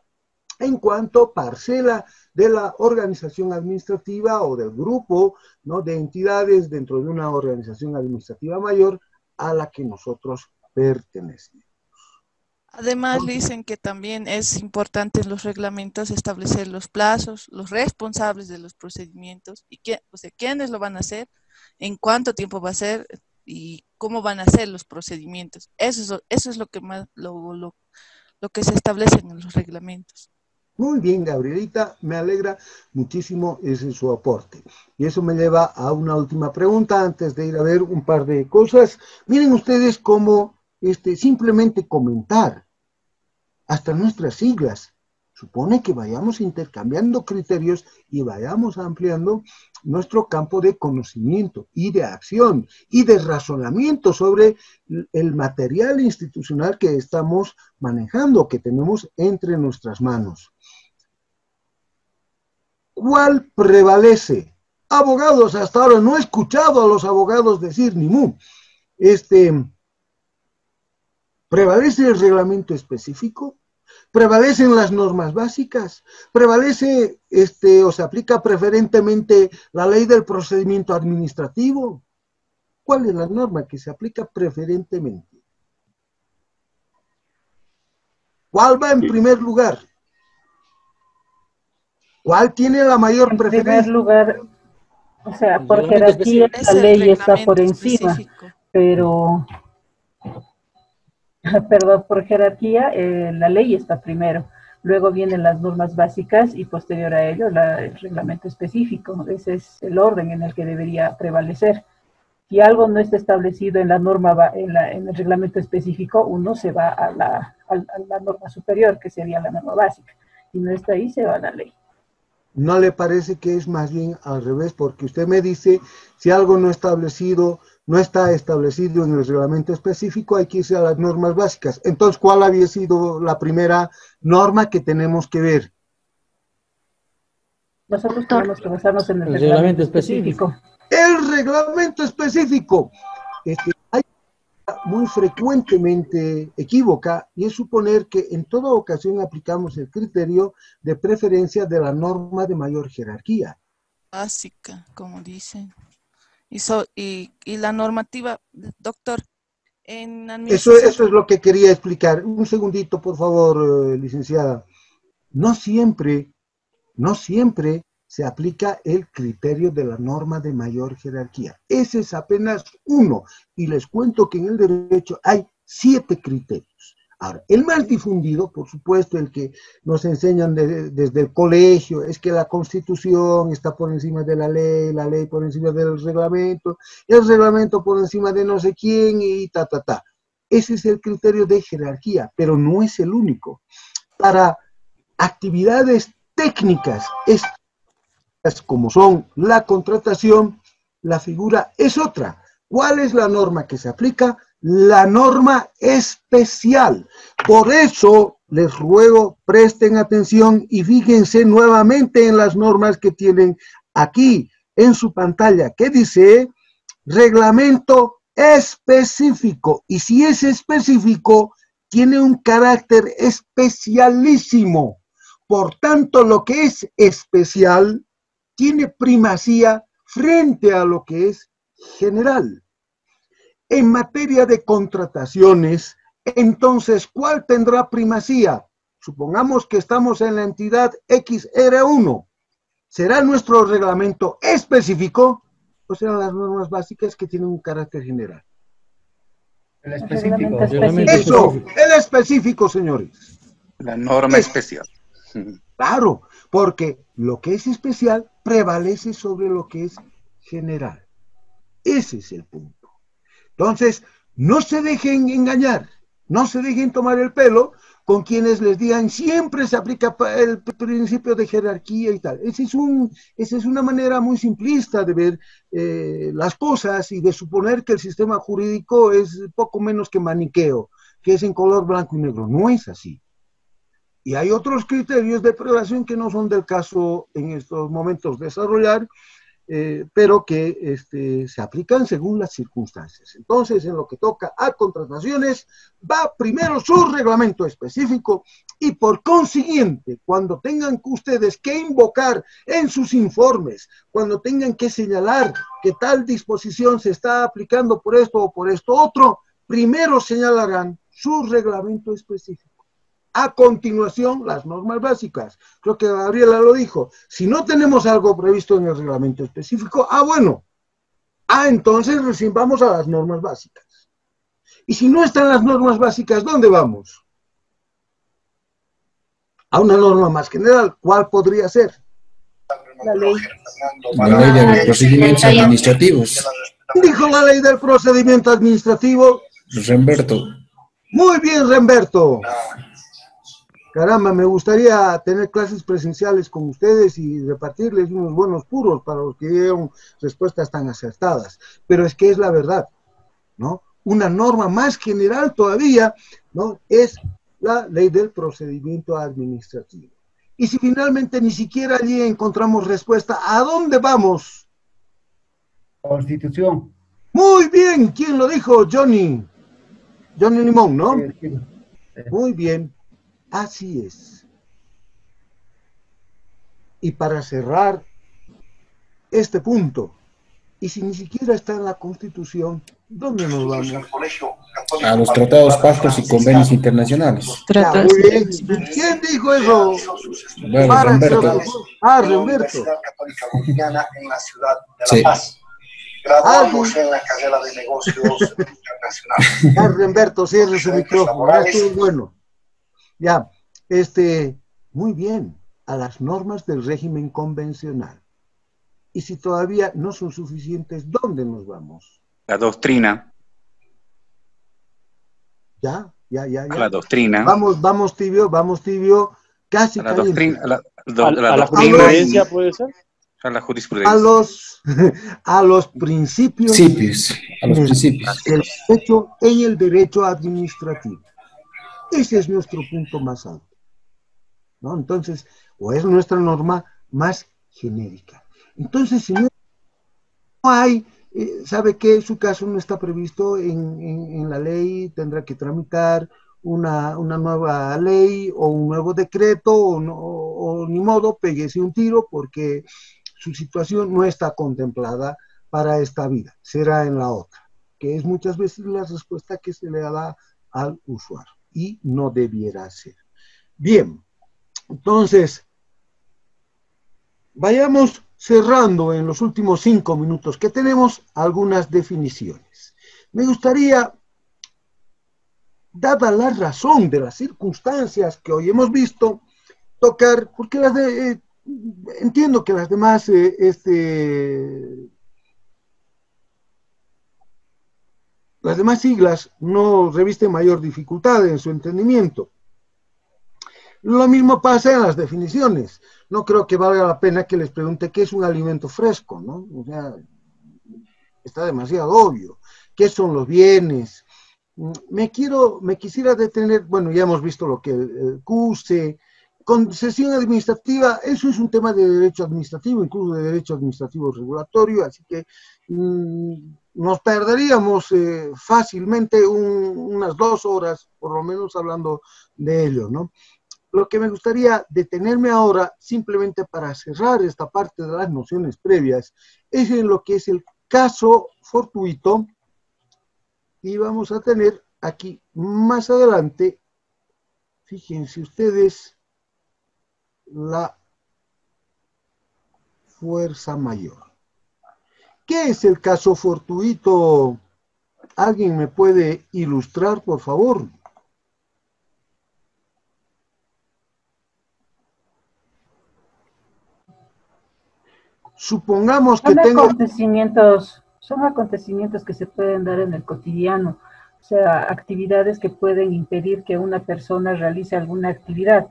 En cuanto a parcela de la organización administrativa o del grupo, ¿no?, de entidades dentro de una organización administrativa mayor a la que nosotros pertenecemos. Además, dicen que también es importante en los reglamentos establecer los plazos, los responsables de los procedimientos y quiénes lo van a hacer, en cuánto tiempo va a ser y cómo van a ser los procedimientos. Eso es lo que más lo que se establece en los reglamentos. Muy bien, Gabrielita, me alegra muchísimo ese su aporte. Y eso me lleva a una última pregunta antes de ir a ver un par de cosas. Miren ustedes cómo simplemente comentar hasta nuestras siglas supone que vayamos intercambiando criterios y vayamos ampliando nuestro campo de conocimiento y de acción y de razonamiento sobre el material institucional que estamos manejando, que tenemos entre nuestras manos. ¿Cuál prevalece? Abogados, hasta ahora no he escuchado a los abogados decir ni mu. ¿Prevalece el reglamento específico? ¿Prevalecen las normas básicas? ¿Prevalece o se aplica preferentemente la ley del procedimiento administrativo? ¿Cuál es la norma que se aplica preferentemente? ¿Cuál va en primer lugar? ¿Cuál tiene la mayor preferencia? En primer lugar, o sea, por jerarquía la ley está por encima, pero... Perdón, por jerarquía la ley está primero, luego vienen las normas básicas y posterior a ello el reglamento específico. Ese es el orden en el que debería prevalecer. Si algo no está establecido en la norma, en el reglamento específico, uno se va a la norma superior, que sería la norma básica. Si no está ahí, se va a la ley. ¿No le parece que es más bien al revés? Porque usted me dice, si algo no está establecido en el reglamento específico, hay que irse a las normas básicas. Entonces, ¿cuál había sido la primera norma que tenemos que ver? Nosotros tenemos que basarnos en el reglamento específico. El reglamento específico. Hay muy frecuentemente equívoca, y es suponer que en toda ocasión aplicamos el criterio de preferencia de la norma de mayor jerarquía. Básica, como dicen. Y la normativa, doctor, en Eso es lo que quería explicar. Un segundito, por favor, licenciada. No siempre se aplica el criterio de la norma de mayor jerarquía. Ese es apenas uno, y les cuento que en el derecho hay 7 criterios. Ahora, el más difundido, por supuesto, el que nos enseñan desde el colegio, es que la Constitución está por encima de la ley por encima del reglamento, el reglamento por encima de no sé quién y ta. Ese es el criterio de jerarquía, pero no es el único. Para actividades técnicas, como son la contratación, la figura es otra. ¿Cuál es la norma que se aplica? La norma especial. Por eso les ruego presten atención y fíjense nuevamente en las normas que tienen aquí en su pantalla, que dice reglamento específico. Y si es específico, tiene un carácter especialísimo. Por tanto, lo que es especial tiene primacía frente a lo que es general. En materia de contrataciones, entonces, ¿cuál tendrá primacía? Supongamos que estamos en la entidad XR1. ¿Será nuestro reglamento específico o serán las normas básicas que tienen un carácter general? El específico. Eso, el específico, señores. La norma especial. Claro, porque lo que es especial prevalece sobre lo que es general. Ese es el punto. Entonces, no se dejen engañar, no se dejen tomar el pelo con quienes les digan siempre se aplica el principio de jerarquía y tal. Esa es una manera muy simplista de ver las cosas y de suponer que el sistema jurídico es poco menos que maniqueo, que es en color blanco y negro. No es así. Y hay otros criterios de prelación que no son del caso en estos momentos desarrollar, pero que se aplican según las circunstancias. Entonces, en lo que toca a contrataciones, va primero su reglamento específico y por consiguiente, cuando tengan ustedes que invocar en sus informes, cuando tengan que señalar que tal disposición se está aplicando por esto o por esto otro, primero señalarán su reglamento específico. A continuación, las normas básicas. Creo que Gabriela lo dijo. Si no tenemos algo previsto en el reglamento específico, bueno. Entonces recién vamos a las normas básicas. Y si no están las normas básicas, ¿dónde vamos? A una norma más general. ¿Cuál podría ser? La ley. La ley de los procedimientos administrativos. Dijo la ley del procedimiento administrativo. Remberto. Muy bien, Remberto. Caramba, me gustaría tener clases presenciales con ustedes y repartirles unos buenos puros para los que dieron respuestas tan acertadas. Pero es que es la verdad, ¿no? Una norma más general todavía, ¿no? Es la ley del procedimiento administrativo. Y si finalmente ni siquiera allí encontramos respuesta, ¿a dónde vamos? Constitución. Muy bien, ¿quién lo dijo? Johnny Limón, ¿no? Muy bien. Así es. Y para cerrar este punto, y si ni siquiera está en la Constitución, ¿dónde nos vamos? A los tratados, pactos y convenios internacionales. Muy bien. ¿Quién dijo eso? Bueno, Remberto. Remberto. En la ciudad de La Paz. Graduándose en la carrera de negocios internacionales. Remberto, cierre su micrófono. Esto es bueno. Ya, muy bien, a las normas del régimen convencional. Y si todavía no son suficientes, ¿dónde nos vamos? la doctrina. Ya. La doctrina. Vamos tibio, casi a la doctrina, a la jurisprudencia puede ser. A la jurisprudencia. A los principios. A los principios. El derecho en el derecho administrativo. Ese es nuestro punto más alto, ¿no? Entonces, o es nuestra norma más genérica. Entonces, señor, no hay, sabe que su caso no está previsto en la ley, tendrá que tramitar una nueva ley o un nuevo decreto, o ni modo, péguese un tiro, porque su situación no está contemplada para esta vida, será en la otra, que es muchas veces la respuesta que se le da al usuario, y no debiera ser. Bien, entonces, vayamos cerrando en los últimos 5 minutos que tenemos algunas definiciones. Me gustaría, dada la razón de las circunstancias que hoy hemos visto, tocar, porque entiendo que las demás las demás siglas no revisten mayor dificultad en su entendimiento. Lo mismo pasa en las definiciones. No creo que valga la pena que les pregunte qué es un alimento fresco, ¿no? O sea, está demasiado obvio. ¿Qué son los bienes? Me quisiera detener, bueno, ya hemos visto lo que el CUSE, concesión administrativa, eso es un tema de derecho administrativo, incluso de derecho administrativo regulatorio, así que nos perderíamos fácilmente unas 2 horas, por lo menos hablando de ello, ¿no? Lo que me gustaría detenerme ahora, simplemente para cerrar esta parte de las nociones previas, es en lo que es el caso fortuito, y vamos a tener aquí más adelante, fíjense ustedes, la fuerza mayor. ¿Qué es el caso fortuito? ¿Alguien me puede ilustrar, por favor? Supongamos que son acontecimientos que se pueden dar en el cotidiano, o sea, actividades que pueden impedir que una persona realice alguna actividad.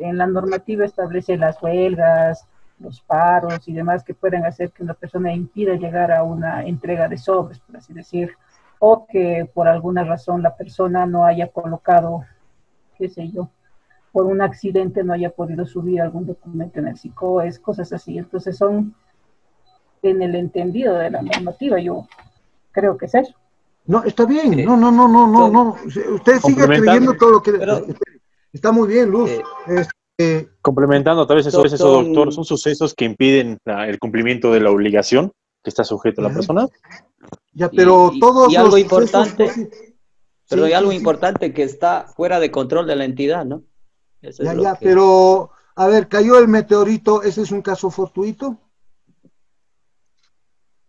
En la normativa establece las huelgas, los paros y demás que pueden hacer que una persona impida llegar a una entrega de sobres, por así decir, o que por alguna razón la persona no haya colocado, qué sé yo, por un accidente no haya podido subir algún documento en el SICOES, cosas así. Entonces son, en el entendido de la normativa, yo creo que es eso. No, está bien, no. Usted sigue creyendo todo lo que... Está muy bien, Luz. Complementando, tal vez eso, doctor, son sucesos que impiden el cumplimiento de la obligación que está sujeto a la persona. Ya, pero todos algo importante, pero hay algo importante que está fuera de control de la entidad, ¿no? Pero, a ver, cayó el meteorito, ¿ese es un caso fortuito?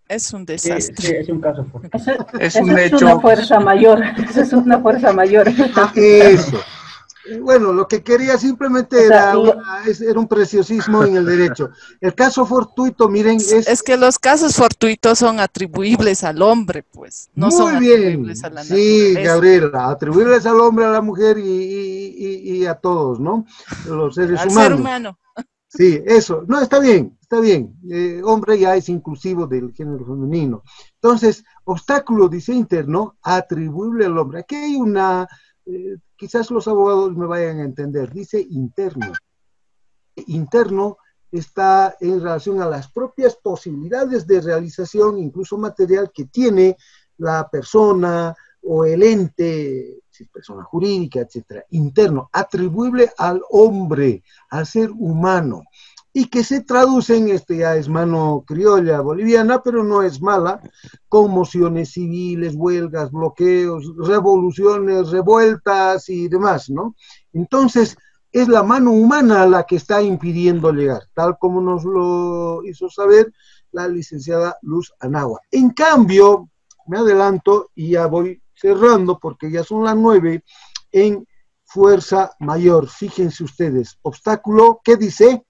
Es un desastre. Sí, es un caso fortuito. Es una fuerza mayor, eso es una fuerza mayor. Eso. Bueno, lo que quería simplemente era un preciosismo en el derecho. El caso fortuito, miren, es que los casos fortuitos son atribuibles al hombre, pues. No son atribuibles a la naturaleza. Sí, Gabriela, atribuibles al hombre, a la mujer y a todos, ¿no? Los seres humanos. Al ser humano. Sí, eso. No, está bien, está bien. Hombre ya es inclusivo del género femenino. Entonces, obstáculo, dice interno, atribuible al hombre. Aquí hay una... quizás los abogados me vayan a entender, dice interno. Interno está en relación a las propias posibilidades de realización, incluso material, que tiene la persona o el ente, si es persona jurídica, etcétera. Interno, atribuible al hombre, al ser humano, y que se traduce en, ya es mano criolla boliviana, pero no es mala, conmociones civiles, huelgas, bloqueos, revoluciones, revueltas y demás, ¿no? Entonces, es la mano humana la que está impidiendo llegar, tal como nos lo hizo saber la licenciada Luz Anagua. En cambio, me adelanto y ya voy cerrando porque ya son las 9, en fuerza mayor, fíjense ustedes, obstáculo, ¿qué dice?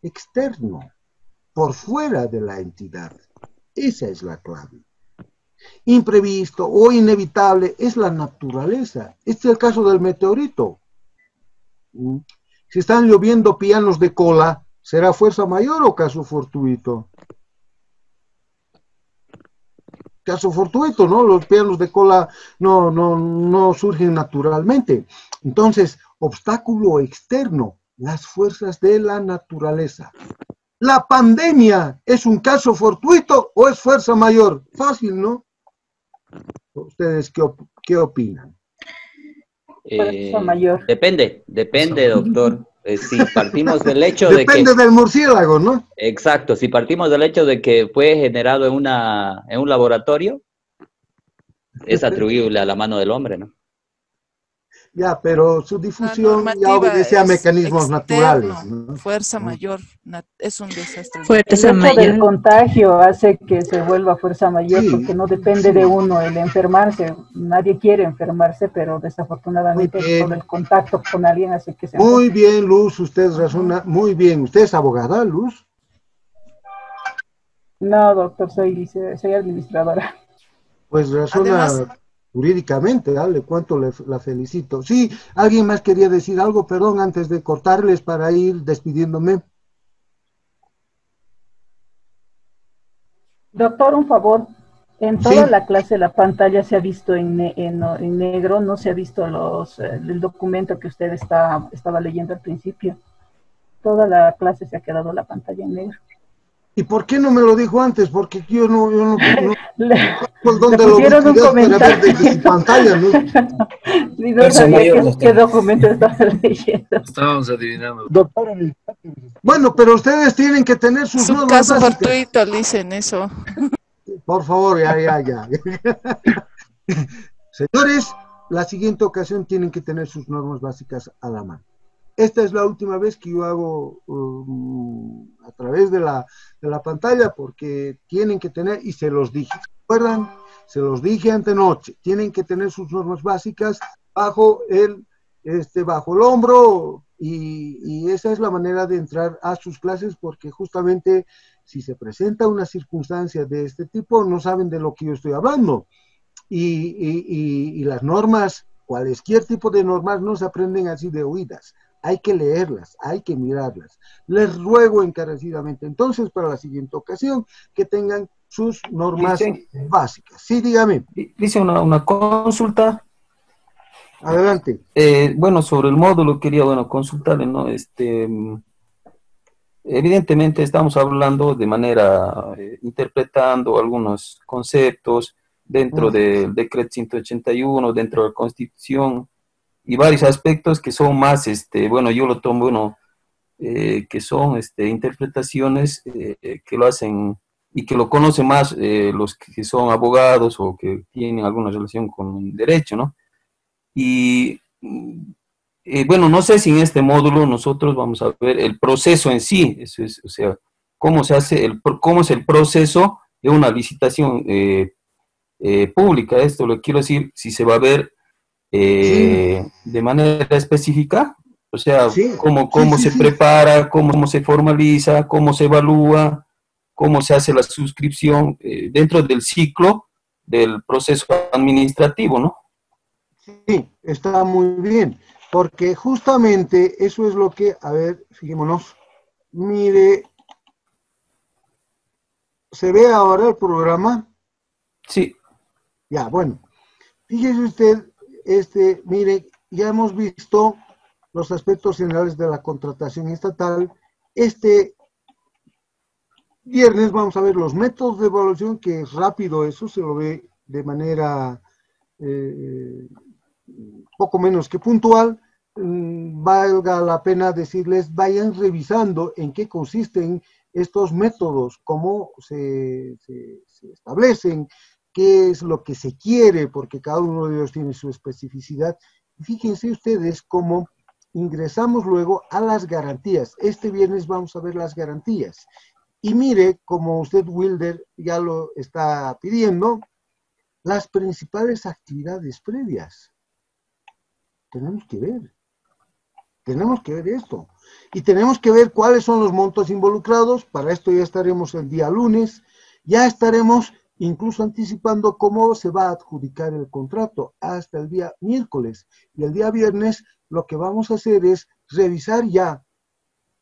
Externo, por fuera de la entidad. Esa es la clave. Imprevisto o inevitable es la naturaleza. Este es el caso del meteorito. Si están lloviendo pianos de cola, ¿será fuerza mayor o caso fortuito? Caso fortuito, ¿no? Los pianos de cola no surgen naturalmente. Entonces, obstáculo externo, las fuerzas de la naturaleza. ¿La pandemia es un caso fortuito o es fuerza mayor? Fácil, ¿no? ¿Ustedes qué opinan? Fuerza mayor. Depende, doctor. Si partimos del hecho de que... Depende del murciélago, ¿no? Exacto, si partimos del hecho de que fue generado en un laboratorio, es atribuible a la mano del hombre, ¿no? Ya, pero su difusión ya obedece a mecanismos naturales, ¿no? Fuerza mayor, es un desastre. El hecho del contagio hace que se vuelva fuerza mayor, porque no depende de uno el enfermarse. Nadie quiere enfermarse, pero desafortunadamente por el contacto con alguien hace que se enferme. Muy bien, Luz, usted razona muy bien. ¿Usted es abogada, Luz? No, doctor, soy administradora. Pues razona... Además, jurídicamente, ¿vale? Cuánto la felicito. Sí, alguien más quería decir algo, perdón, antes de cortarles para ir despidiéndome. Doctor, un favor. En toda la clase la pantalla se ha visto en negro, no se ha visto el documento que usted estaba leyendo al principio. Toda la clase se ha quedado la pantalla en negro. ¿Y por qué no me lo dijo antes? Porque yo no ¿dónde lo pusieron un comentario desde su pantalla, ¿no? Y no sabía qué documento estaba leyendo. Estábamos adivinando. Bueno, pero ustedes tienen que tener sus normas básicas. Su caso fortuito, dicen eso. Por favor, ya. Señores, la siguiente ocasión tienen que tener sus normas básicas a la mano. Esta es la última vez que yo hago a través de la pantalla, porque tienen que tener, y se los dije, ¿recuerdan? Se los dije antenoche, tienen que tener sus normas básicas bajo el hombro, y esa es la manera de entrar a sus clases, porque justamente si se presenta una circunstancia de este tipo, no saben de lo que yo estoy hablando, y las normas, cualquier tipo de normas, no se aprenden así de oídas. Hay que leerlas, hay que mirarlas. Les ruego encarecidamente, entonces, para la siguiente ocasión, que tengan sus normas básicas. Sí, dígame. Dice una consulta. Adelante. Bueno, sobre el módulo quería, consultarle, ¿no? Evidentemente estamos hablando de manera, interpretando algunos conceptos dentro del decreto 181, dentro de la Constitución, y varios aspectos que son más, yo lo tomo, que son interpretaciones que lo hacen y que lo conocen más los que son abogados o que tienen alguna relación con el derecho, ¿no? Y, no sé si en este módulo nosotros vamos a ver el proceso en sí, eso es, o sea, cómo se hace, cómo es el proceso de una licitación pública. Esto lo quiero decir, si se va a ver de manera específica, o sea, cómo se prepara, cómo se formaliza, cómo se evalúa, cómo se hace la suscripción dentro del ciclo del proceso administrativo, ¿no? Sí, está muy bien, porque justamente eso es lo que, a ver, fijémonos, mire, ¿se ve ahora el programa? Sí. Ya, bueno, fíjese usted, mire, ya hemos visto los aspectos generales de la contratación estatal. Este viernes vamos a ver los métodos de evaluación, que es rápido, eso se lo ve de manera poco menos que puntual. Valga la pena decirles, vayan revisando en qué consisten estos métodos, cómo se establecen, qué es lo que se quiere, porque cada uno de ellos tiene su especificidad. Fíjense ustedes cómo ingresamos luego a las garantías. Este viernes vamos a ver las garantías. Y mire, como usted, Wilder, ya lo está pidiendo, las principales actividades previas. Tenemos que ver esto. Y tenemos que ver cuáles son los montos involucrados. Para esto ya estaremos el día lunes. ya estaremos incluso anticipando cómo se va a adjudicar el contrato hasta el día miércoles. Y el día viernes lo que vamos a hacer es revisar ya,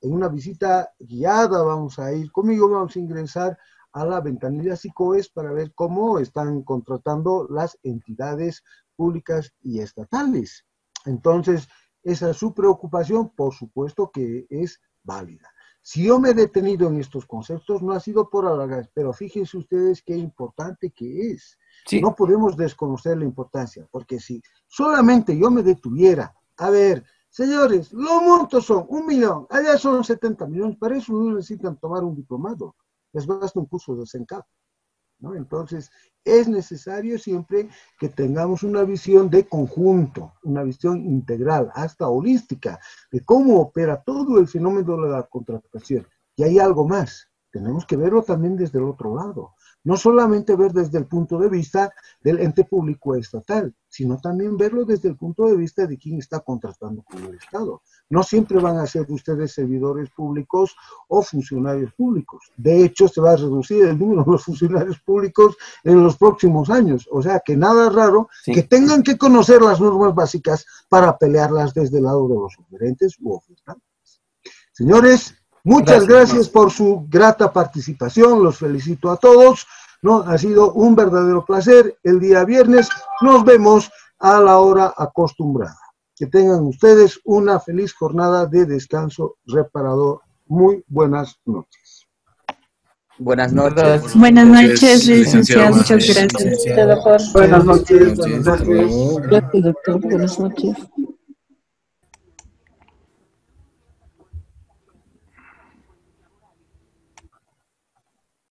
en una visita guiada, vamos a ir conmigo, vamos a ingresar a la ventanilla SICOES para ver cómo están contratando las entidades públicas y estatales. Entonces, esa es su preocupación, por supuesto que es válida. Si yo me he detenido en estos conceptos, no ha sido por alargar, pero fíjense ustedes qué importante que es. Sí. No podemos desconocer la importancia, porque si solamente yo me detuviera, a ver, señores, los montos son 1 millón, allá son 70 millones, para eso no necesitan tomar un diplomado, les basta un curso de CENCAP, ¿no? Entonces, es necesario siempre que tengamos una visión de conjunto, una visión integral, hasta holística, de cómo opera todo el fenómeno de la contratación. Y hay algo más, tenemos que verlo también desde el otro lado. No solamente ver desde el punto de vista del ente público estatal, sino también verlo desde el punto de vista de quién está contratando con el Estado. No siempre van a ser ustedes servidores públicos o funcionarios públicos. De hecho, se va a reducir el número de los funcionarios públicos en los próximos años. O sea, que nada raro que tengan que conocer las normas básicas para pelearlas desde el lado de los oferentes u ofertantes. Señores, muchas gracias por su grata participación, los felicito a todos, ¿no? Ha sido un verdadero placer. El día viernes nos vemos a la hora acostumbrada. Que tengan ustedes una feliz jornada de descanso reparador. Muy buenas noches. Buenas noches. Buenas noches, licenciado. Muchas gracias. Buenas noches. Gracias, doctor. Buenas noches.